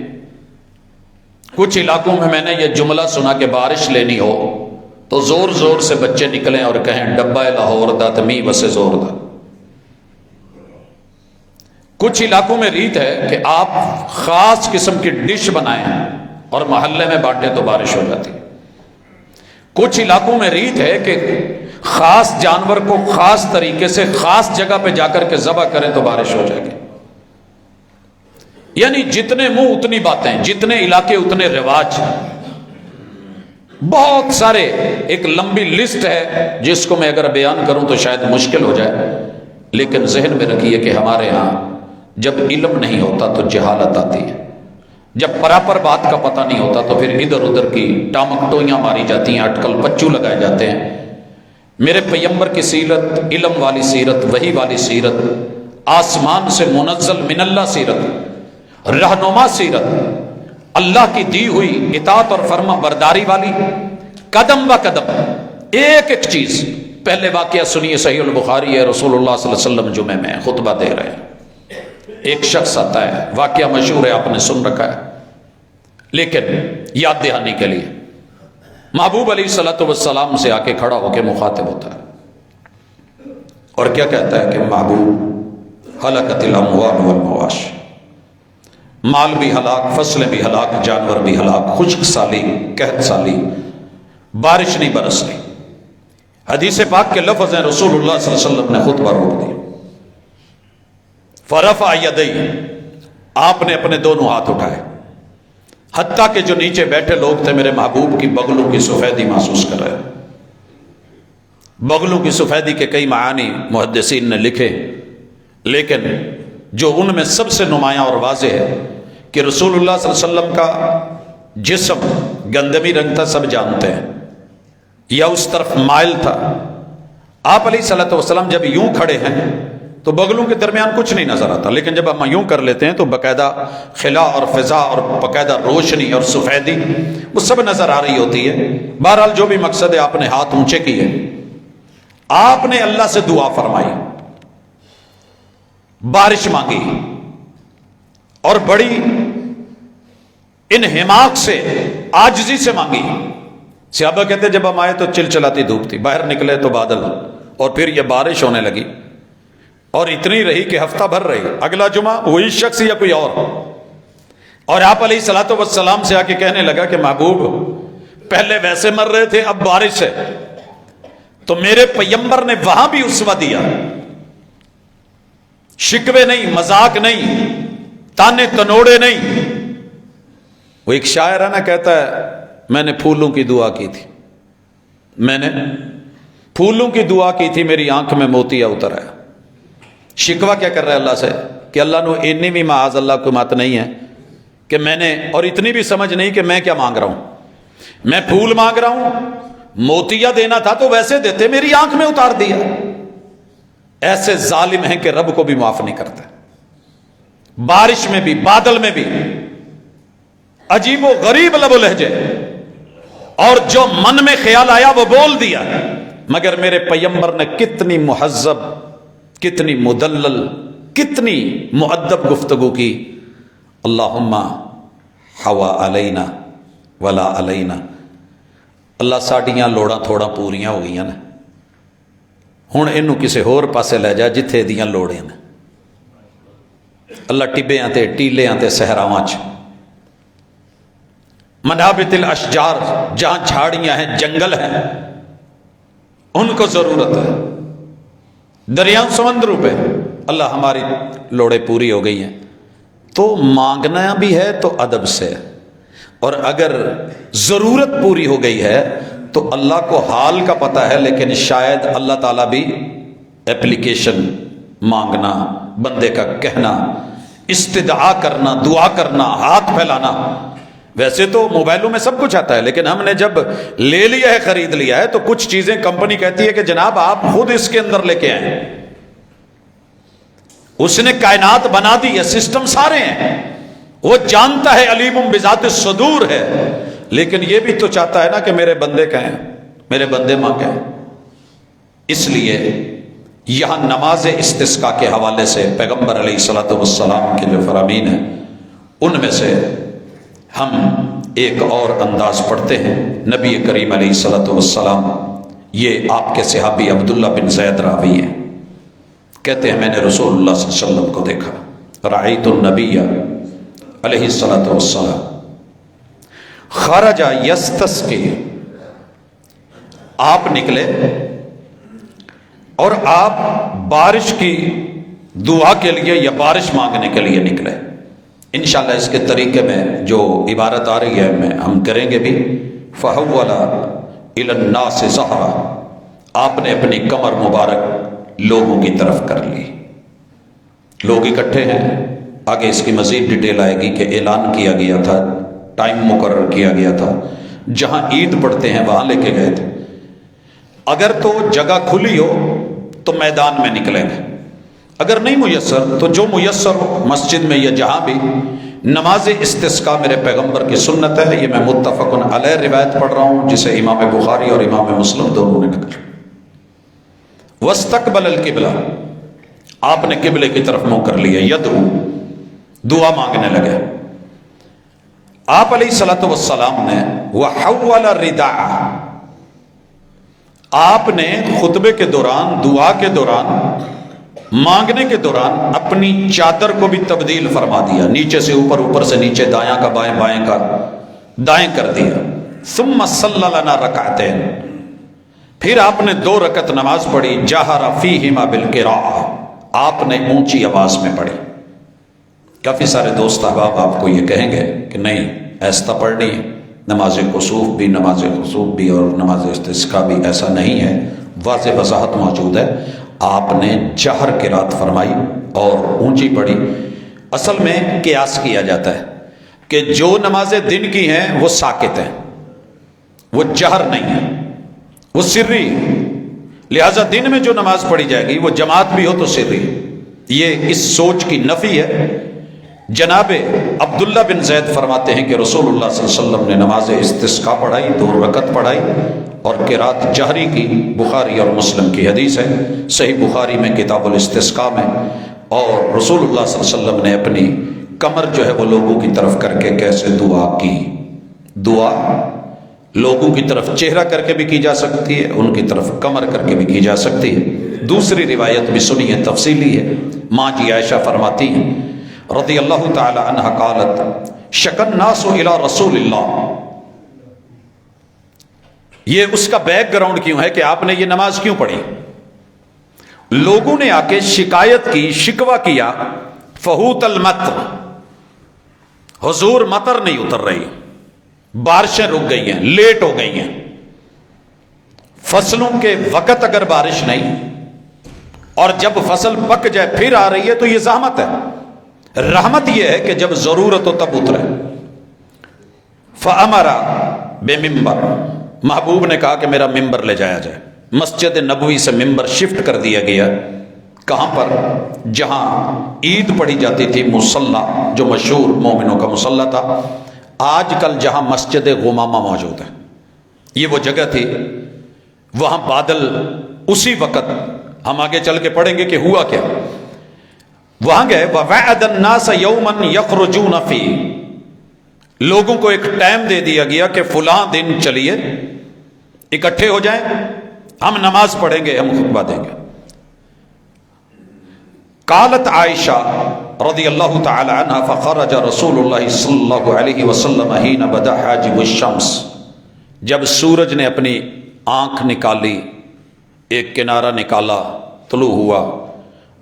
کچھ علاقوں میں نے یہ جملہ سنا کہ بارش لینی ہو تو زور زور سے بچے نکلیں اور کہیں ڈبہ لاہور دا تمی وسے زور دا۔ کچھ علاقوں میں ریت ہے کہ آپ خاص قسم کی ڈش بنائیں اور محلے میں بانٹیں تو بارش ہو جاتی۔ کچھ علاقوں میں ریت ہے کہ خاص جانور کو خاص طریقے سے خاص جگہ پہ جا کر کے ذبح کریں تو بارش ہو جائے گی۔ یعنی جتنے منہ اتنی باتیں، جتنے علاقے اتنے رواج، بہت سارے، ایک لمبی لسٹ ہے جس کو میں اگر بیان کروں تو شاید مشکل ہو جائے، لیکن ذہن میں رکھیے کہ ہمارے ہاں جب علم نہیں ہوتا تو جہالت آتی ہے، جب پراپر بات کا پتہ نہیں ہوتا تو پھر ادھر ادھر کی ٹامکٹوئیاں ماری جاتی ہیں، اٹکل پچو لگائے جاتے ہیں۔ میرے پیغمبر کی سیرت، علم والی سیرت، وحی والی سیرت، آسمان سے منزل من اللہ سیرت، رہنما سیرت، اللہ کی دی ہوئی اطاعت اور فرما برداری والی، قدم با قدم ایک ایک چیز۔ پہلے واقعہ سنیے، صحیح البخاری ہے، رسول اللہ صلی اللہ علیہ وسلم جمعے میں خطبہ دے رہے ہیں، ایک شخص آتا ہے، واقعہ مشہور ہے، آپ نے سن رکھا ہے، لیکن یاد دہانی کے لیے محبوب علیہ الصلوۃ والسلام سے آ کے کھڑا ہو کے مخاطب ہوتا ہے اور کیا کہتا ہے کہ محبوب ہلاکت الاموال والمواش، مال بھی ہلاک، فصلیں بھی ہلاک، جانور بھی ہلاک، خشک سالی، قحط سالی، بارش نہیں برس رہی۔ حدیث پاک کے لفظ ہیں، رسول اللہ صلی اللہ علیہ وسلم نے خطبہ روک دیا۔ فرفع یدیہ، آپ نے اپنے دونوں ہاتھ اٹھائے، حتیٰ کہ جو نیچے بیٹھے لوگ تھے میرے محبوب کی بغلوں کی سفیدی محسوس کر رہے۔ بغلوں کی سفیدی کے کئی معانی محدثین نے لکھے، لیکن جو ان میں سب سے نمایاں اور واضح ہے کہ رسول اللہ صلی اللہ علیہ وسلم کا جسم گندمی رنگ تھا، سب جانتے ہیں، یا اس طرف مائل تھا۔ آپ علیہ الصلوۃ والسلام جب یوں کھڑے ہیں تو بغلوں کے درمیان کچھ نہیں نظر آتا، لیکن جب ہم یوں کر لیتے ہیں تو باقاعدہ خلا اور فضا اور باقاعدہ روشنی اور سفیدی وہ سب نظر آ رہی ہوتی ہے۔ بہرحال جو بھی مقصد ہے، آپ نے ہاتھ اونچے کیے، آپ نے اللہ سے دعا فرمائی، بارش مانگی، اور بڑی انہماک سے، عاجزی سے مانگی۔ صحابہ کہتے جب ہم آئے تو چلچلاتی دھوپ تھی، باہر نکلے تو بادل، اور پھر یہ بارش ہونے لگی، اور اتنی رہی کہ ہفتہ بھر رہی۔ اگلا جمعہ وہی شخص یا کوئی اور آپ علیہ الصلوۃ والسلام سے آ کے کہنے لگا کہ محبوب پہلے ویسے مر رہے تھے، اب بارش ہے۔ تو میرے پیغمبر نے وہاں بھی اسوہ دیا، شکوے نہیں، مذاق نہیں، تانے تنوڑے نہیں۔ وہ ایک شاعر ہے نا، کہتا ہے میں نے پھولوں کی دعا کی تھی، میں نے پھولوں کی دعا کی تھی، میری آنکھ میں موتیا اتر آیا۔ شکوہ کیا کر رہا ہے اللہ سے کہ اللہ نو انی بھی معاذ اللہ کو مت نہیں ہے کہ میں نے، اور اتنی بھی سمجھ نہیں کہ میں کیا مانگ رہا ہوں، میں پھول مانگ رہا ہوں، موتیا دینا تھا تو ویسے دیتے، میری آنکھ میں اتار دیا۔ ایسے ظالم ہیں کہ رب کو بھی معاف نہیں کرتے۔ بارش میں بھی، بادل میں بھی، عجیب و غریب لب و لہجے، اور جو من میں خیال آیا وہ بول دیا۔ مگر میرے پیغمبر نے کتنی مہذب، کتنی مدلل، کتنی مؤدب گفتگو کی۔ اللہم حوا علینا ولا علینا، اللہ ساڈیاں لوڑاں تھوڑا پوریاں ہو گئی نے، ہن اینو کسے ہور پاسے لے جا جتھے دیاں لوڑیں نے۔ اللہ ٹبیاں تے ٹیلیاں تے صحراواں چ، منابت الاشجار، جہاں جھاڑیاں ہیں، جنگل ہیں، ان کو ضرورت ہے۔ دریاؤں سمندروں پہ اللہ ہماری لوڑیں پوری ہو گئی ہیں۔ تو مانگنا بھی ہے تو ادب سے، اور اگر ضرورت پوری ہو گئی ہے تو اللہ کو حال کا پتہ ہے، لیکن شاید اللہ تعالیٰ بھی ایپلیکیشن مانگنا، بندے کا کہنا، استدعا کرنا، دعا کرنا، ہاتھ پھیلانا، ویسے تو موبائلوں میں سب کچھ آتا ہے، لیکن ہم نے جب لے لیا ہے، خرید لیا ہے، تو کچھ چیزیں کمپنی کہتی ہے کہ جناب آپ خود اس کے اندر لے کے آئیں۔ اس نے کائنات بنا دی ہے، سسٹم سارے ہیں، وہ جانتا ہے، علیم بذات الصدور ہے، لیکن یہ بھی تو چاہتا ہے نا کہ میرے بندے کہیں، میرے بندے مانگیں۔ اس لیے یہاں نماز استسقاء کے حوالے سے پیغمبر علیہ الصلوۃ والسلام کے جو فرامین ہیں، ان میں سے ہم ایک اور انداز پڑھتے ہیں۔ نبی کریم علیہ الصلوۃ والسلام، یہ آپ کے صحابی عبداللہ بن زید راوی ہیں، کہتے ہیں میں نے رسول اللہ صلی اللہ علیہ وسلم کو دیکھا، رأیت النبی علیہ الصلوۃ والسلام خرج یستسقی، آپ نکلے اور آپ بارش کی دعا کے لیے یا بارش مانگنے کے لیے نکلے۔ انشاءاللہ اس کے طریقے میں جو عبارت آ رہی ہے ہم کریں گے بھی۔ فَحَوَّلَ إِلَى النَّاسِ ظَهْرًا، آپ نے اپنی کمر مبارک لوگوں کی طرف کر لی۔ لوگ اکٹھے ہیں، آگے اس کی مزید ڈیٹیل آئے گی کہ اعلان کیا گیا تھا، ٹائم مقرر کیا گیا تھا، جہاں عید پڑھتے ہیں وہاں لے کے گئے تھے۔ اگر تو جگہ کھلی ہو تو میدان میں نکلیں گے، اگر نہیں میسر تو جو میسر ہو مسجد میں یا جہاں بھی۔ نماز استسقاء میرے پیغمبر کی سنت ہے، یہ میں متفق علیہ روایت پڑھ رہا ہوں جسے امام بخاری اور امام مسلم دونوں نے نقل۔ واستقبل القبلہ، آپ نے قبلے کی طرف منہ کر لیا، یدعو، دعا مانگنے لگے۔ آپ علیہ الصلوۃ والسلام نے وحول الرداء، آپ نے خطبے کے دوران، دعا کے دوران، مانگنے کے دوران اپنی چادر کو بھی تبدیل فرما دیا، نیچے سے اوپر، اوپر سے نیچے، دایاں کا بائیں، بائیں کا دائیں کر دیا۔ ثم صلی لنا رکعتین، پھر آپ نے 2 رکعت نماز پڑھی، جہر فیہما بالقراءۃ، آپ نے اونچی آواز میں پڑھی۔ کافی سارے دوست احباب آپ کو یہ کہیں گے کہ نہیں ایسا پڑھنی ہے، نماز خسوف بھی اور نماز استسقاء بھی ایسا نہیں ہے، واضح وضاحت موجود ہے۔ آپ نے جہر قرات فرمائی اور اونچی پڑھی۔ اصل میں قیاس کیا جاتا ہے کہ جو نمازیں دن کی ہیں وہ ساکت ہیں، وہ جہر نہیں ہے، وہ سری، لہذا دن میں جو نماز پڑھی جائے گی وہ جماعت بھی ہو تو سری۔ یہ اس سوچ کی نفی ہے۔ جناب عبداللہ بن زید فرماتے ہیں کہ رسول اللہ صلی اللہ علیہ وسلم نے نماز استسقاء پڑھائی، 2 رکعت پڑھائی اور قرات جہری کی۔ بخاری اور مسلم کی حدیث ہے، صحیح بخاری میں کتاب الاستسقاء میں۔ اور رسول اللہ صلی اللہ علیہ وسلم نے اپنی کمر جو ہے وہ لوگوں کی طرف کر کے کیسے دعا کی۔ دعا لوگوں کی طرف چہرہ کر کے بھی کی جا سکتی ہے، ان کی طرف کمر کر کے بھی کی جا سکتی ہے۔ دوسری روایت بھی سنی ہے، تفصیلی ہے۔ ماں جی عائشہ فرماتی ہیں رضی اللہ تعالی عنہ قالت شک الناس الی رسول اللہ۔ یہ اس کا بیک گراؤنڈ کیوں ہے کہ آپ نے یہ نماز کیوں پڑھی؟ لوگوں نے آ کے شکایت کی، شکوہ کیا، فہوت المطر، حضور مطر نہیں اتر رہی، بارشیں رک گئی ہیں، لیٹ ہو گئی ہیں۔ فصلوں کے وقت اگر بارش نہیں اور جب فصل پک جائے پھر آ رہی ہے تو یہ زحمت ہے۔ رحمت یہ ہے کہ جب ضرورت ہو تب اترے۔ فَأَمَرَ بِمِنبر، محبوب نے کہا کہ میرا ممبر لے جایا جائے۔ مسجد نبوی سے ممبر شفٹ کر دیا گیا۔ کہاں پر؟ جہاں عید پڑھی جاتی تھی، مصلی جو مشہور مومنوں کا مصلی تھا، آج کل جہاں مسجد غمامہ موجود ہے، یہ وہ جگہ تھی۔ وہاں بادل اسی وقت، ہم آگے چل کے پڑھیں گے کہ ہوا کیا۔ وہاں گئے، وَوَعَدَ النَّاسَ يَوْمًا يَخْرُجُونَ فِيهِ، لوگوں کو ایک ٹائم دے دیا گیا کہ فلاں دن چلیے اکٹھے ہو جائیں، ہم نماز پڑھیں گے، ہم خطبہ دیں گے۔ قالت عائشہ رضی اللہ تعالی عنہ فخرج رسول اللہ صلی اللہ علیہ وسلم حین بدا حاجب الشمس، جب سورج نے اپنی آنکھ نکالی، ایک کنارہ نکالا، طلوع ہوا،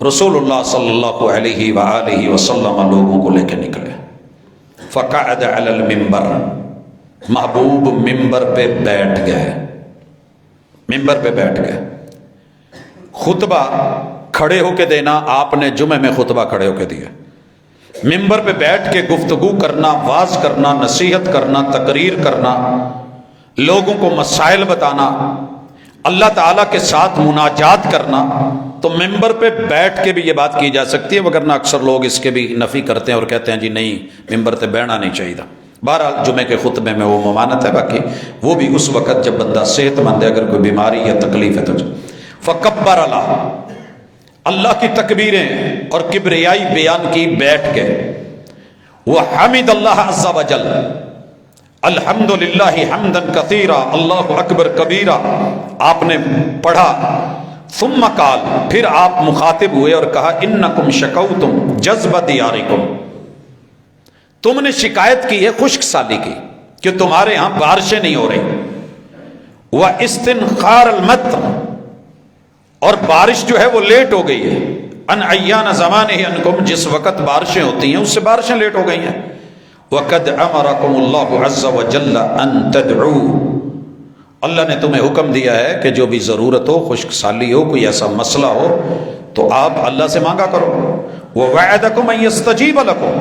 رسول اللہ صلی اللہ علیہ وآلہ وسلم لوگوں کو لے کے نکلے۔ فقعد علی المنبر، محبوب ممبر پہ بیٹھ گئے، ممبر پہ بیٹھ گئے۔ خطبہ کھڑے ہو کے دینا، آپ نے جمعے میں خطبہ کھڑے ہو کے دیا۔ ممبر پہ بیٹھ کے گفتگو کرنا، واز کرنا، نصیحت کرنا، تقریر کرنا، لوگوں کو مسائل بتانا، اللہ تعالیٰ کے ساتھ مناجات کرنا، تو ممبر پہ بیٹھ کے بھی یہ بات کی جا سکتی ہے، وگرنہ اکثر لوگ اس کے بھی نفی کرتے ہیں اور کہتے ہیں جی نہیں، ممبر پہ بیٹھنا نہیں چاہیے تھا۔ بہرحال جمعے کے خطبے میں وہ ممانت ہے، باقی وہ بھی اس وقت جب بندہ صحت مند ہے، اگر کوئی بیماری یا تکلیف ہے تو۔ فکبر اللہ کی تکبیریں اور کبریائی بیان کی بیٹھ کے۔ وحمد اللہ عز وجل، الحمد للہ حمدا کثیرا، اللہ اکبر کبیرا، آپ نے پڑھا۔ ثم قال، پھر آپ مخاطب ہوئے اور کہا انکم شکوتم جذب دیارکم، تم نے شکایت کی ہے خشک سالی کی کہ تمہارے ہاں بارشیں نہیں ہو رہی۔ واستنخار المطر، اور بارش جو ہے وہ لیٹ ہو گئی ہے۔ ان ایان زمانہ انکم، جس وقت بارشیں ہوتی ہیں اس سے بارشیں لیٹ ہو گئی ہیں۔ وقد امرکم اللہ عز وجل ان تدعوا، اللہ نے تمہیں حکم دیا ہے کہ جو بھی ضرورت ہو، خشک سالی ہو، کوئی ایسا مسئلہ ہو تو آپ اللہ سے مانگا کرو۔ ووعدکم ان یستجیب لکم،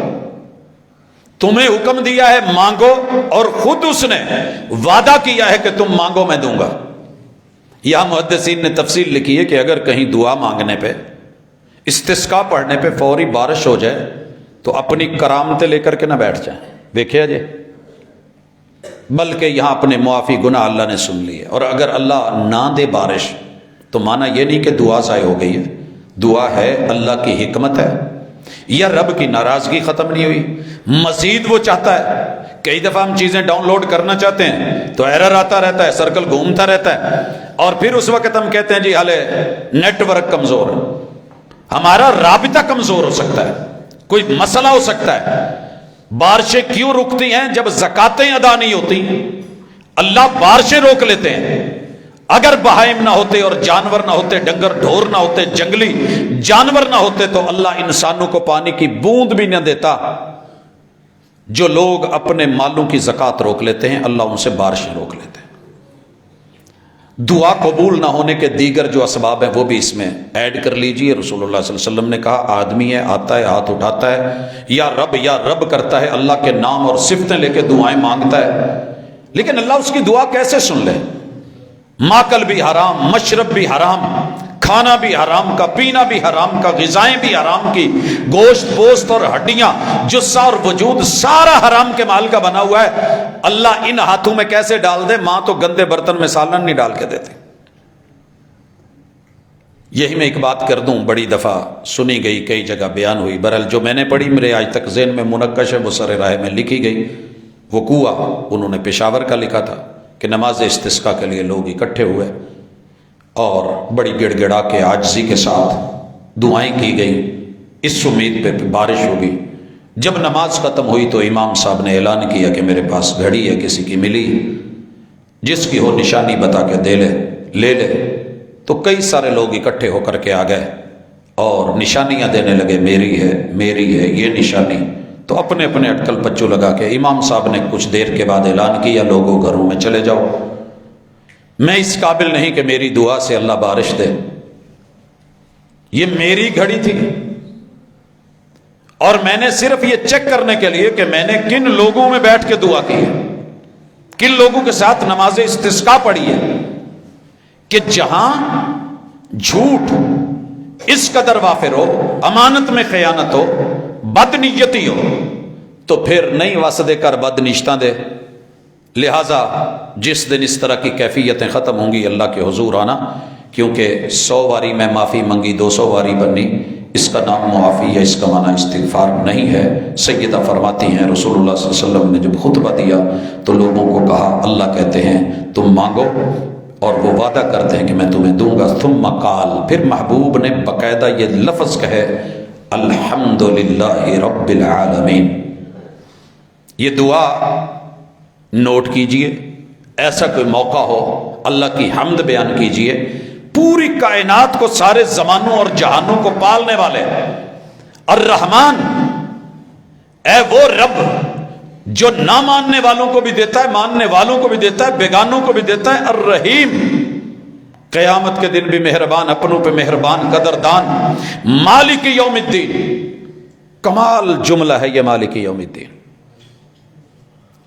تمہیں حکم دیا ہے مانگو، اور خود اس نے وعدہ کیا ہے کہ تم مانگو میں دوں گا۔ یہاں محدثین نے تفصیل لکھی ہے کہ اگر کہیں دعا مانگنے پہ، استسقاء پڑھنے پہ فوری بارش ہو جائے تو اپنی کرامتیں لے کر کے نہ بیٹھ جائیں، دیکھے جی، بلکہ یہاں اپنے معافی گناہ اللہ نے سن لی ہے۔ اور اگر اللہ نہ دے بارش تو مانا یہ نہیں کہ دعا ضائع ہو گئی ہے، دعا ہے، اللہ کی حکمت ہے، یا رب کی ناراضگی ختم نہیں ہوئی، مزید وہ چاہتا ہے۔ کئی دفعہ ہم چیزیں ڈاؤن لوڈ کرنا چاہتے ہیں تو ایرر آتا رہتا ہے، سرکل گھومتا رہتا ہے، اور پھر اس وقت ہم کہتے ہیں جی حالے نیٹ ورک کمزور ہے، ہمارا رابطہ کمزور ہو سکتا ہے، کوئی مسئلہ ہو سکتا ہے۔ بارشیں کیوں رکتی ہیں؟ جب زکاتیں ادا نہیں ہوتی اللہ بارشیں روک لیتے ہیں۔ اگر بہائم نہ ہوتے اور جانور نہ ہوتے، ڈنگر ڈھور نہ ہوتے، جنگلی جانور نہ ہوتے تو اللہ انسانوں کو پانی کی بوند بھی نہ دیتا۔ جو لوگ اپنے مالوں کی زکات روک لیتے ہیں اللہ ان سے بارشیں روک لیتے ہیں۔ دعا قبول نہ ہونے کے دیگر جو اسباب ہیں وہ بھی اس میں ایڈ کر لیجئے۔ رسول اللہ صلی اللہ علیہ وسلم نے کہا آدمی ہے، آتا ہے، ہاتھ اٹھاتا ہے، یا رب کرتا ہے، اللہ کے نام اور صفتیں لے کے دعائیں مانگتا ہے، لیکن اللہ اس کی دعا کیسے سن لے؟ ماکل بھی حرام، مشرب بھی حرام، کھانا بھی حرام کا، پینا بھی حرام کا، غذائیں بھی حرام کی، گوشت پوست اور ہڈیاں، جسہ اور وجود سارا حرام کے مال کا بنا ہوا ہے، اللہ ان ہاتھوں میں کیسے ڈال دے؟ ماں تو گندے برتن میں سالن نہیں ڈال کے دیتے۔ یہی میں ایک بات کر دوں، بڑی دفعہ سنی گئی، کئی جگہ بیان ہوئی، بہرحال جو میں نے پڑھی میرے آج تک ذہن میں منقش ہے، وہ سر رائے میں لکھی گئی۔ وقوع انہوں نے پشاور کا لکھا تھا کہ نماز استسقاء کے لیے لوگ اکٹھے ہوئے اور بڑی گڑ گڑا کے عاجزی کے ساتھ دعائیں کی گئی، اس امید پہ بارش ہوگی۔ جب نماز ختم ہوئی تو امام صاحب نے اعلان کیا کہ میرے پاس گھڑی ہے، کسی کی ملی، جس کی ہو نشانی بتا کے دے لے لے۔ تو کئی سارے لوگ اکٹھے ہو کر کے آ گئے اور نشانیاں دینے لگے، میری ہے یہ نشانی۔ تو اپنے اپنے اٹکل پچو لگا کے امام صاحب نے کچھ دیر کے بعد اعلان کیا، لوگوں گھروں میں چلے جاؤ، میں اس قابل نہیں کہ میری دعا سے اللہ بارش دے، یہ میری گھڑی تھی اور میں نے صرف یہ چیک کرنے کے لیے کہ میں نے کن لوگوں میں بیٹھ کے دعا کی ہے، کن لوگوں کے ساتھ نماز استسقاء پڑھی ہے، کہ جہاں جھوٹ اس قدر وافر ہو، امانت میں خیانت ہو، بدنیتی ہو، تو پھر نہیں واسدے کر بد نشتہ دے۔ لہٰذا جس دن اس طرح کی کیفیتیں ختم ہوں گی اللہ کے حضور آنا، کیونکہ 100 باری میں معافی منگی 200 باری بنی، اس کا نام معافی ہے، اس کا معنی استغفار نہیں ہے۔ سیدہ فرماتی ہیں رسول اللہ صلی اللہ علیہ وسلم نے جب خطبہ دیا تو لوگوں کو کہا، اللہ کہتے ہیں تم مانگو، اور وہ وعدہ کرتے ہیں کہ میں تمہیں دوں گا۔ ثم قال، پھر محبوب نے باقاعدہ یہ لفظ کہے، الحمدللہ رب العالمین۔ یہ دعا نوٹ کیجئے، ایسا کوئی موقع ہو اللہ کی حمد بیان کیجئے۔ پوری کائنات کو، سارے زمانوں اور جہانوں کو پالنے والے الرحمن، اے وہ رب جو نہ ماننے والوں کو بھی دیتا ہے، ماننے والوں کو بھی دیتا ہے، بیگانوں کو بھی دیتا ہے۔ الرحیم، قیامت کے دن بھی مہربان، اپنوں پہ مہربان، قدردان۔ مالک یوم الدین، کمال جملہ ہے یہ مالک یوم الدین۔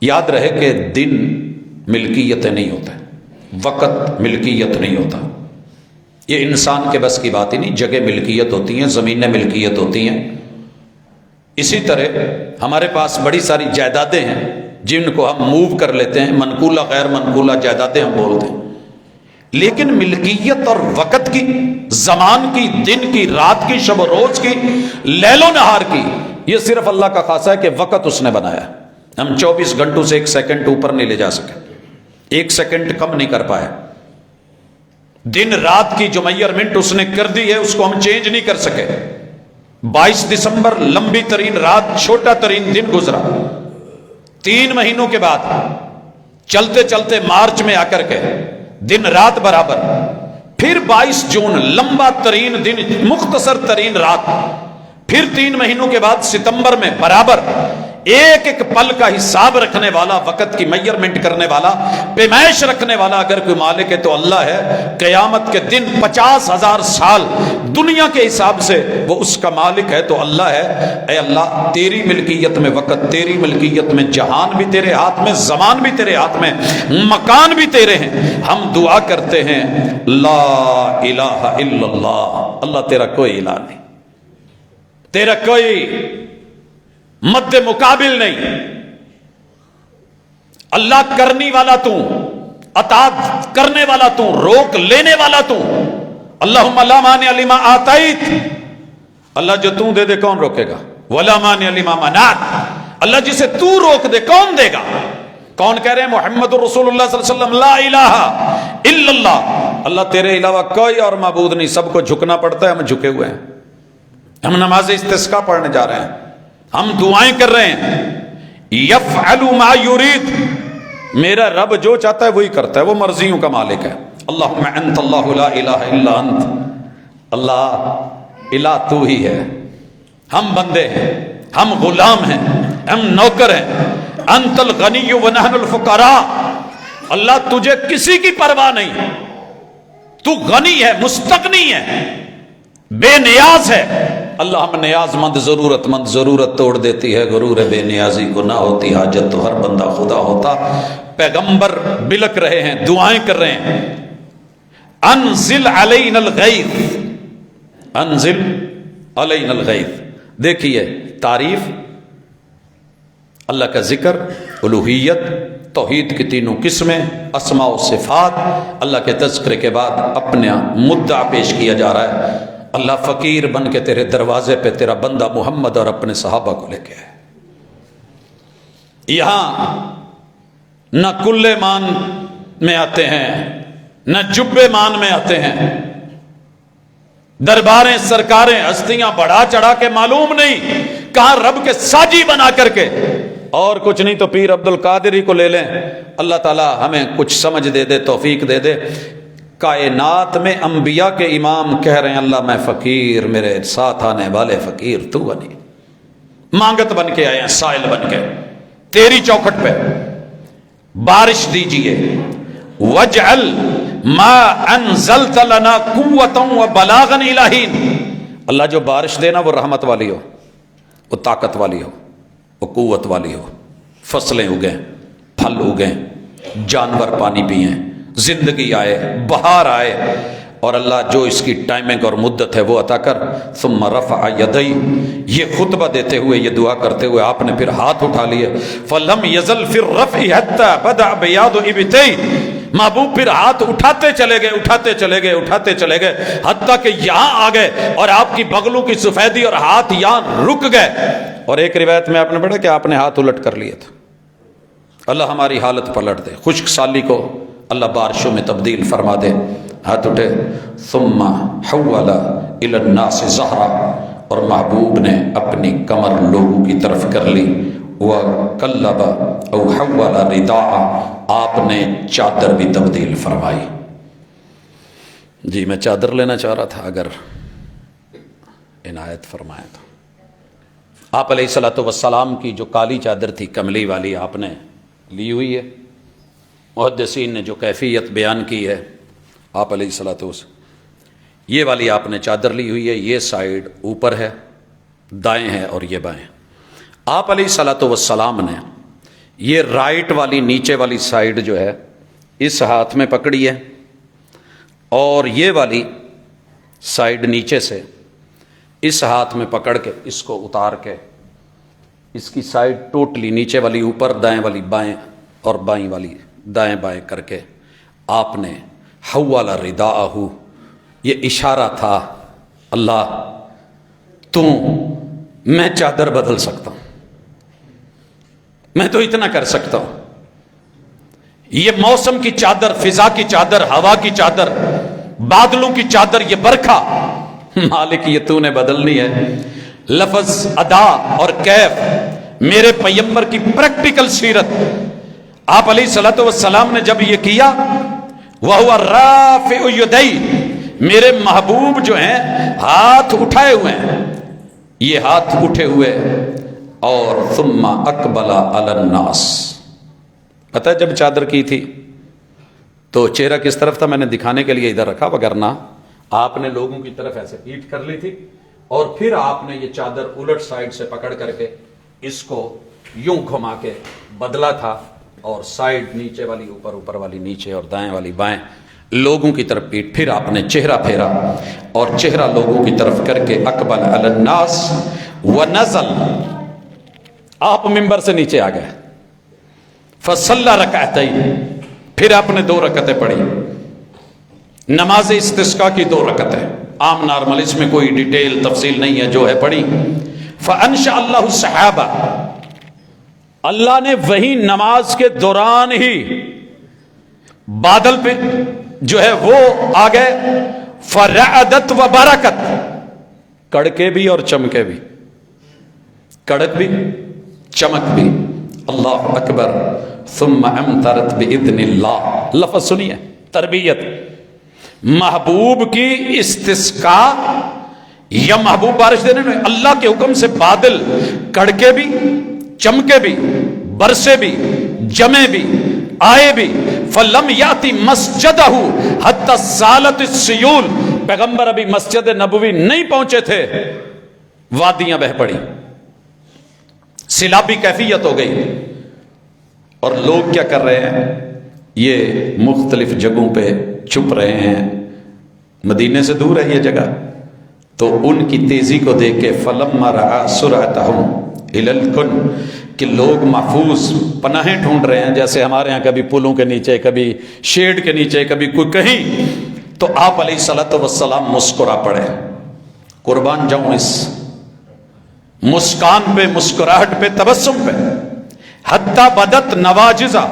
یاد رہے کہ دن ملکیت نہیں ہوتا، وقت ملکیت نہیں ہوتا، یہ انسان کے بس کی بات ہی نہیں۔ جگہ ملکیت ہوتی ہیں، زمینیں ملکیت ہوتی ہیں۔ اسی طرح ہمارے پاس بڑی ساری جائیدادیں ہیں جن کو ہم موو کر لیتے ہیں، منقولہ غیر منقولہ جائیدادیں ہم بولتے ہیں، لیکن ملکیت اور وقت کی، زمان کی، دن کی، رات کی، شب و روز کی، لیل و نہار کی، یہ صرف اللہ کا خاصہ ہے کہ وقت اس نے بنایا۔ ہم 24 گھنٹوں سے 1 سیکنڈ اوپر نہیں لے جا سکے، 1 سیکنڈ کم نہیں کر پائے۔ دن رات کی جو میئرمنٹ اس نے کر دی ہے اس کو ہم چینج نہیں کر سکے۔ 22 دسمبر لمبی ترین رات، چھوٹا ترین دن گزرا، 3 مہینوں کے بعد چلتے چلتے مارچ میں آ کر کے دن رات برابر، پھر 22 جون لمبا ترین دن، مختصر ترین رات، پھر 3 مہینوں کے بعد ستمبر میں برابر۔ ایک ایک پل کا حساب رکھنے والا، وقت کی میئرمنٹ کرنے والا، پیمائش رکھنے والا اگر کوئی مالک ہے تو اللہ ہے۔ قیامت کے دن 50,000 سال دنیا کے حساب سے وہ اس کا مالک ہے تو اللہ ہے۔ اے اللہ، تیری ملکیت میں وقت، تیری ملکیت میں جہان بھی تیرے ہاتھ میں، زمان بھی تیرے ہاتھ میں، مکان بھی تیرے ہیں۔ ہم دعا کرتے ہیں لا الہ الا اللہ، اللہ تیرا کوئی الہ نہیں، تیرا کوئی مد مقابل نہیں، اللہ کرنی والا تو، عطا کرنے والا تو، روک لینے والا تو۔ اللہم لا مانع لما آتیت، اللہ جو تو دے دے کون روکے گا؟ ولا مانع لما منعت، اللہ جسے تو روک دے کون دے گا؟ کون کہہ رہے ہیں محمد رسول اللہ صلی اللہ علیہ وسلم لا الہ الا اللہ، اللہ تیرے علاوہ کوئی اور معبود نہیں، سب کو جھکنا پڑتا ہے، ہم جھکے ہوئے ہیں۔ ہم نماز استسقاء پڑھنے جا رہے ہیں، ہم دعائیں کر رہے ہیں، یفعل ما یرید، میرا رب جو چاہتا ہے وہی کرتا ہے، وہ مرضیوں کا مالک ہے۔ اللہم انت اللہ لا الہ الا انت، اللہ الہ تو ہی ہے، ہم بندے ہیں، ہم غلام ہیں، ہم نوکر ہیں۔ انت الغنی ونحن الفقراء، اللہ تجھے کسی کی پرواہ نہیں، تو غنی ہے، مستغنی ہے، بے نیاز ہے۔ اللہ میں نیاز مند، ضرورت مند ضرورت توڑ دیتی ہے، غرور بے نیازی کو نہ ہوتی حاجت، تو ہر بندہ خدا ہوتا۔ پیغمبر بلک رہے ہیں، دعائیں کر رہے ہیں، انزل علینا الغیث، انزل علینا الغیث۔ دیکھیے تعریف، اللہ کا ذکر، الوہیت، توحید کی تینوں قسمیں، اسماء و صفات، اللہ کے تذکرے کے بعد اپنا مدعا پیش کیا جا رہا ہے۔ اللہ فقیر بن کے تیرے دروازے پہ تیرا بندہ محمد اور اپنے صحابہ کو لے کے آئے۔ یہاں نہ کلے مان میں آتے ہیں، نہ جبے مان میں آتے ہیں، درباریں، سرکاریں، ہستیاں بڑھا چڑھا کے معلوم نہیں، کہاں رب کے ساجی بنا کر کے، اور کچھ نہیں تو پیر عبد القادری کو لے لیں۔ اللہ تعالی ہمیں کچھ سمجھ دے دے، توفیق دے دے۔ کائنات میں انبیاء کے امام کہہ رہے ہیں اللہ میں فقیر، میرے ساتھ آنے والے فقیر، تو غنی، مانگت بن کے آئے ہیں، سائل بن کے تیری چوکھٹ پہ۔ بارش دیجئے، وجعل ما انزلت لنا قوتا وبلاغا الہین۔ اللہ جو بارش دے نا وہ رحمت والی ہو، وہ طاقت والی ہو، وہ قوت والی ہو، فصلیں اگیں، پھل اگیں، جانور پانی پئیں، زندگی آئے، بہار آئے، اور اللہ جو اس کی ٹائمنگ اور مدت ہے وہ عطا کر۔ ثم رفع یدی، یہ خطبہ دیتے ہوئے، یہ دعا کرتے ہوئے آپ نے پھر ہاتھ اٹھا لیے۔ فلم یزل فی الرفع حتی بدأ بیاض ابطی، محبوب پھر ہاتھ اٹھاتے چلے گئے، اٹھاتے چلے گئے، اٹھاتے چلے گئے، حتیٰ کہ یہاں آ گئے اور آپ کی بغلوں کی سفیدی اور ہاتھ یہاں رک گئے۔ اور ایک روایت میں آپ نے پڑھا کہ آپ نے ہاتھ الٹ کر لیے تھے۔ اللہ ہماری حالت پلٹ دے، خشک سالی کو اللہ بارشوں میں تبدیل فرما دے۔ ہاتھ اٹھے، ثم حول الی الناس ظہرا، اور محبوب نے اپنی کمر لوگوں کی طرف کر لی۔ وقلب او حول رداء، آپ نے چادر بھی تبدیل فرمائی۔ جی میں چادر لینا چاہ رہا تھا، اگر عنایت فرمائیں تو۔ آپ علیہ الصلوۃ والسلام کی جو کالی چادر تھی کملی والی، آپ نے لی ہوئی ہے۔ محدثین نے جو کیفیت بیان کی ہے، آپ علیہ الصلوۃ والسلام یہ والی آپ نے چادر لی ہوئی ہے، یہ سائیڈ اوپر ہے، دائیں ہے اور یہ بائیں۔ آپ علیہ الصلوۃ والسلام نے یہ رائٹ والی نیچے والی سائیڈ جو ہے اس ہاتھ میں پکڑی ہے، اور یہ والی سائیڈ نیچے سے اس ہاتھ میں پکڑ کے اس کو اتار کے اس کی سائیڈ ٹوٹلی نیچے والی اوپر، دائیں والی بائیں اور بائیں والی دائیں بائیں کر کے آپ نے حول رداءہ، یہ اشارہ تھا اللہ تو میں چادر بدل سکتا ہوں، میں تو اتنا کر سکتا ہوں۔ یہ موسم کی چادر، فضا کی چادر، ہوا کی چادر، بادلوں کی چادر، یہ برکھا مالک یہ تو نے بدلنی ہے۔ لفظ، ادا اور کیف، میرے پیغمبر کی پریکٹیکل سیرت۔ آپ علیہ الصلوۃ والسلام نے جب یہ کیا، وَهُوَ رَافِعُ يَدَيْهِ، میرے محبوب جو ہیں ہاتھ اٹھائے ہوئے ہیں، یہ ہاتھ اٹھے ہوئے، اور ثم اقبل علی الناس۔ پتہ ہے جب چادر کی تھی تو چہرہ کس طرف تھا؟ میں نے دکھانے کے لیے ادھر رکھا، وگرنہ آپ نے لوگوں کی طرف ایسے پیٹ کر لی تھی، اور پھر آپ نے یہ چادر الٹ سائیڈ سے پکڑ کر کے اس کو یوں گھما کے بدلا تھا، اور سائیڈ نیچے والی اوپر، اوپر والی نیچے، اور دائیں والی بائیں، لوگوں کی طرف پیٹ۔ پھر آپ نے چہرہ پھیرا اور چہرہ لوگوں کی طرف کر کے اقبل علی الناس ونزل، آپ منبر سے نیچے آ گئے۔ فصلی رکعتین، پھر آپ نے 2 رکعتیں پڑھی، نماز استسقاء کی 2 رکعتیں، عام نارمل، اس میں کوئی ڈیٹیل تفصیل نہیں ہے، جو ہے پڑھی۔ فانشأ اللہ السحابہ، اللہ نے وہی نماز کے دوران ہی بادل پہ جو ہے وہ آ گئے، فرعدت و برکت، کڑکے بھی اور چمکے بھی، کڑک بھی چمک بھی، اللہ اکبر۔ ثم امطرت باذن اللہ، لفظ سنیے، تربیت، محبوب کی استسقاء یا محبوب بارش دینے میں اللہ کے حکم سے بادل کڑکے بھی، چمکے بھی، برسے بھی، جمے بھی، آئے بھی۔ فلم یاتی مسجدہ حتی سالت السیول، پیغمبر ابھی مسجد نبوی نہیں پہنچے تھے، وادیاں بہ پڑی، سیلابی کیفیت ہو گئی، اور لوگ کیا کر رہے ہیں؟ یہ مختلف جگہوں پہ چھپ رہے ہیں، مدینے سے دور ہے یہ جگہ، تو ان کی تیزی کو دیکھ کے فلما رأى سرعتهم الى الكن، کہ لوگ محفوظ پناہیں ڈھونڈ رہے ہیں، جیسے ہمارے ہاں کبھی پلوں کے نیچے، کبھی شیڈ کے نیچے، کبھی کوئی کہیں، تو آپ علیہ الصلوۃ والسلام مسکرا پڑے۔ قربان جاؤں اس مسکان پہ، مسکراہٹ پہ، تبسم پہ، حتی بدت نواجزہ،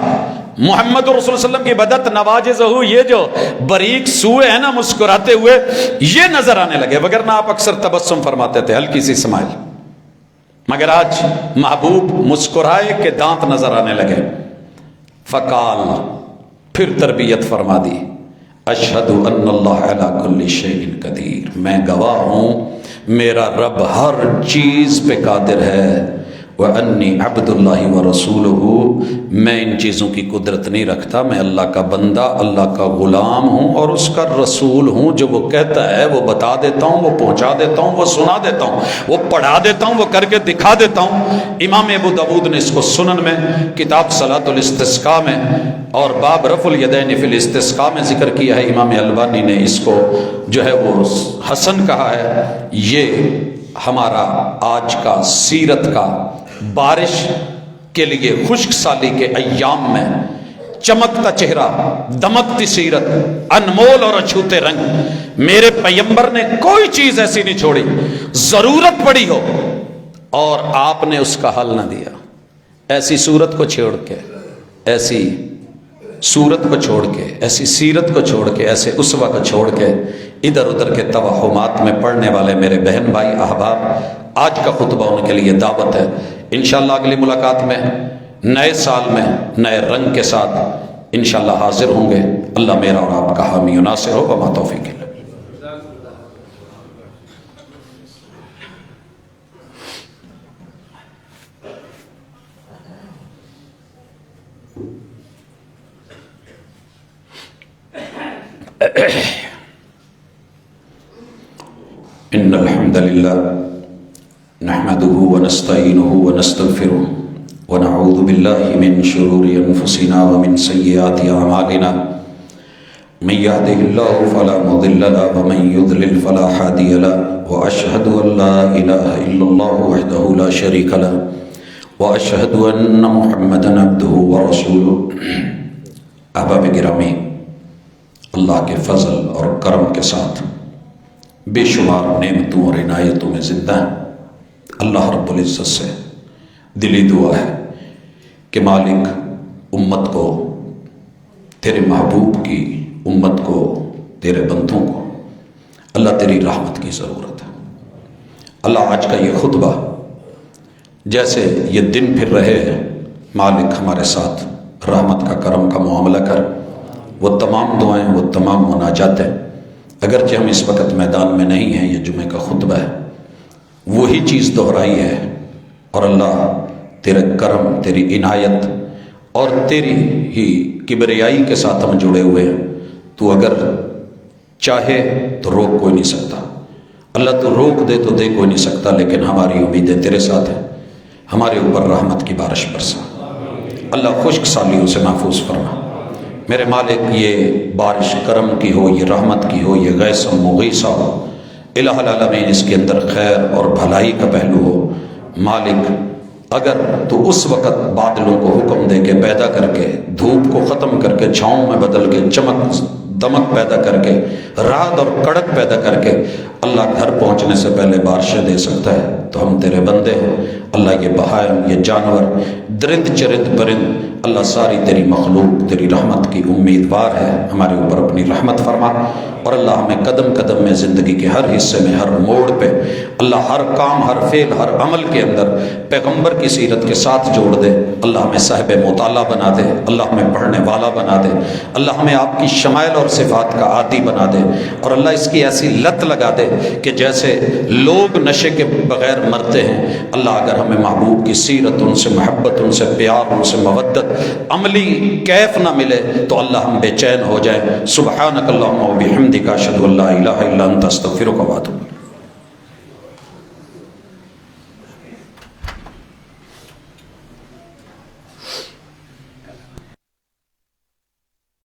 محمد رسول اللہ علیہ وسلم کی بدت نواجزہ، یہ جو بریک سوئے ہیں نا مسکراتے ہوئے، یہ نظر آنے لگے، وگرنہ آپ اکثر تبسم فرماتے تھے، ہلکی سی اسمائل، مگر آج محبوب مسکرائے کہ دانت نظر آنے لگے۔ فقال، پھر تربیت فرما دی، اشہد ان اللہ علی کل شیء قدیر، میں گواہ ہوں میرا رب ہر چیز پہ قادر ہے، وَأَنِّي عَبْدُ اللَّهِ وَرَسُولُهُ، میں ان چیزوں کی قدرت نہیں رکھتا، میں اللہ کا بندہ، اللہ کا غلام ہوں اور اس کا رسول ہوں، جو وہ کہتا ہے وہ بتا دیتا ہوں، وہ پہنچا دیتا ہوں، وہ سنا دیتا ہوں، وہ پڑھا دیتا ہوں، وہ کر کے دکھا دیتا ہوں۔ امام ابو داود نے اس کو سنن میں، کتاب صلاۃ الاستسقاء میں اور باب رفع الیدین فی الاستسقاء میں ذکر کیا ہے، امام البانی نے اس کو جو ہے وہ حسن کہا ہے۔ یہ ہمارا آج کا سیرت کا، بارش کے لیے خشک سالی کے ایام میں چمکتا چہرہ، دمکتی سیرت، انمول اور اچھوتے رنگ، میرے پیغمبر نے کوئی چیز ایسی نہیں چھوڑی، ضرورت پڑی ہو اور آپ نے اس کا حل نہ دیا۔ ایسی صورت کو چھوڑ کے، ایسی صورت کو چھوڑ کے، ایسی سیرت کو چھوڑ کے، ایسے اسوہ کو چھوڑ کے ادھر ادھر کے توہمات میں پڑھنے والے میرے بہن بھائی احباب، آج کا خطبہ ان کے لیے دعوت ہے۔ انشاءاللہ اگلی ملاقات میں نئے سال میں نئے رنگ کے ساتھ انشاءاللہ حاضر ہوں گے۔ اللہ میرا اور آپ کا حامی و ناصر ہو، وما توفیق الا ان الحمد للہ نحمده ونستعینه ونستغفره ونعوذ باللہ من شرور انفسنا ومن سیئات اعمالنا، من يهده الله فلا مضل له ومن يضلل فلا هادي له، واشهد ان لا اله الا الله وحده لا شريك له، واشهد ان محمدا عبده ورسوله۔ احباب گرامی، اللہ کے فضل اور کرم کے ساتھ بے شمار نعمتوں اور عنایتوں میں زندہ ہیں۔ اللہ رب العزت سے دلی دعا ہے کہ مالک، امت کو، تیرے محبوب کی امت کو، تیرے بندوں کو اللہ تیری رحمت کی ضرورت ہے۔ اللہ آج کا یہ خطبہ جیسے یہ دن پھر رہے ہیں، مالک ہمارے ساتھ رحمت کا، کرم کا معاملہ کر۔ وہ تمام دعائیں، وہ تمام مناجاتیں، اگرچہ ہم اس وقت میدان میں نہیں ہیں، یہ جمعہ کا خطبہ ہے، وہی چیز دہرائی ہے، اور اللہ تیرے کرم، تیری عنایت اور تیری ہی کبریائی کے ساتھ ہم جڑے ہوئے ہیں۔ تو اگر چاہے تو روک کوئی نہیں سکتا، اللہ تو روک دے تو دے کوئی نہیں سکتا، لیکن ہماری امیدیں تیرے ساتھ ہیں۔ ہمارے اوپر رحمت کی بارش برسا، اللہ خشک سالیوں سے محفوظ فرما۔ میرے مالک، یہ بارش کرم کی ہو، یہ رحمت کی ہو، یہ غیث و مغیثہ ہو، الہ العالمین اس کے اندر خیر اور بھلائی کا پہلو ہو۔ مالک، اگر تو اس وقت بادلوں کو حکم دے کے پیدا کر کے، دھوپ کو ختم کر کے چھاؤں میں بدل کے، چمک دمک پیدا کر کے، رعد اور کڑک پیدا کر کے اللہ گھر پہنچنے سے پہلے بارشیں دے سکتا ہے، تو ہم تیرے بندے ہیں۔ اللہ، یہ بہائم، یہ جانور، درند چرند پرند، اللہ ساری تیری مخلوق تیری رحمت کی امیدوار ہے، ہمارے اوپر اپنی رحمت فرما۔ اور اللہ ہمیں قدم قدم میں، زندگی کے ہر حصے میں، ہر موڑ پہ، اللہ ہر کام، ہر فعل، ہر عمل کے اندر پیغمبر کی سیرت کے ساتھ جوڑ دے۔ اللہ ہمیں صاحب مطالعہ بنا دے، اللہ ہمیں پڑھنے والا بنا دے، اللہ ہمیں آپ کی شمائل اور صفات کا عادی بنا دے، اور اللہ اس کی ایسی لت لگا دے کہ جیسے لوگ نشے کے بغیر مرتے ہیں، اللہ اگر ہمیں محبوب کی سیرت، ان سے محبت، ان سے پیار، ان سے مودت، عملی کیف نہ ملے تو اللہ ہم بے چین ہو جائیں۔ سبحانک اللہم و بحمدک، اشہد ان لا الہ الا انت، استغفرک و اتوب۔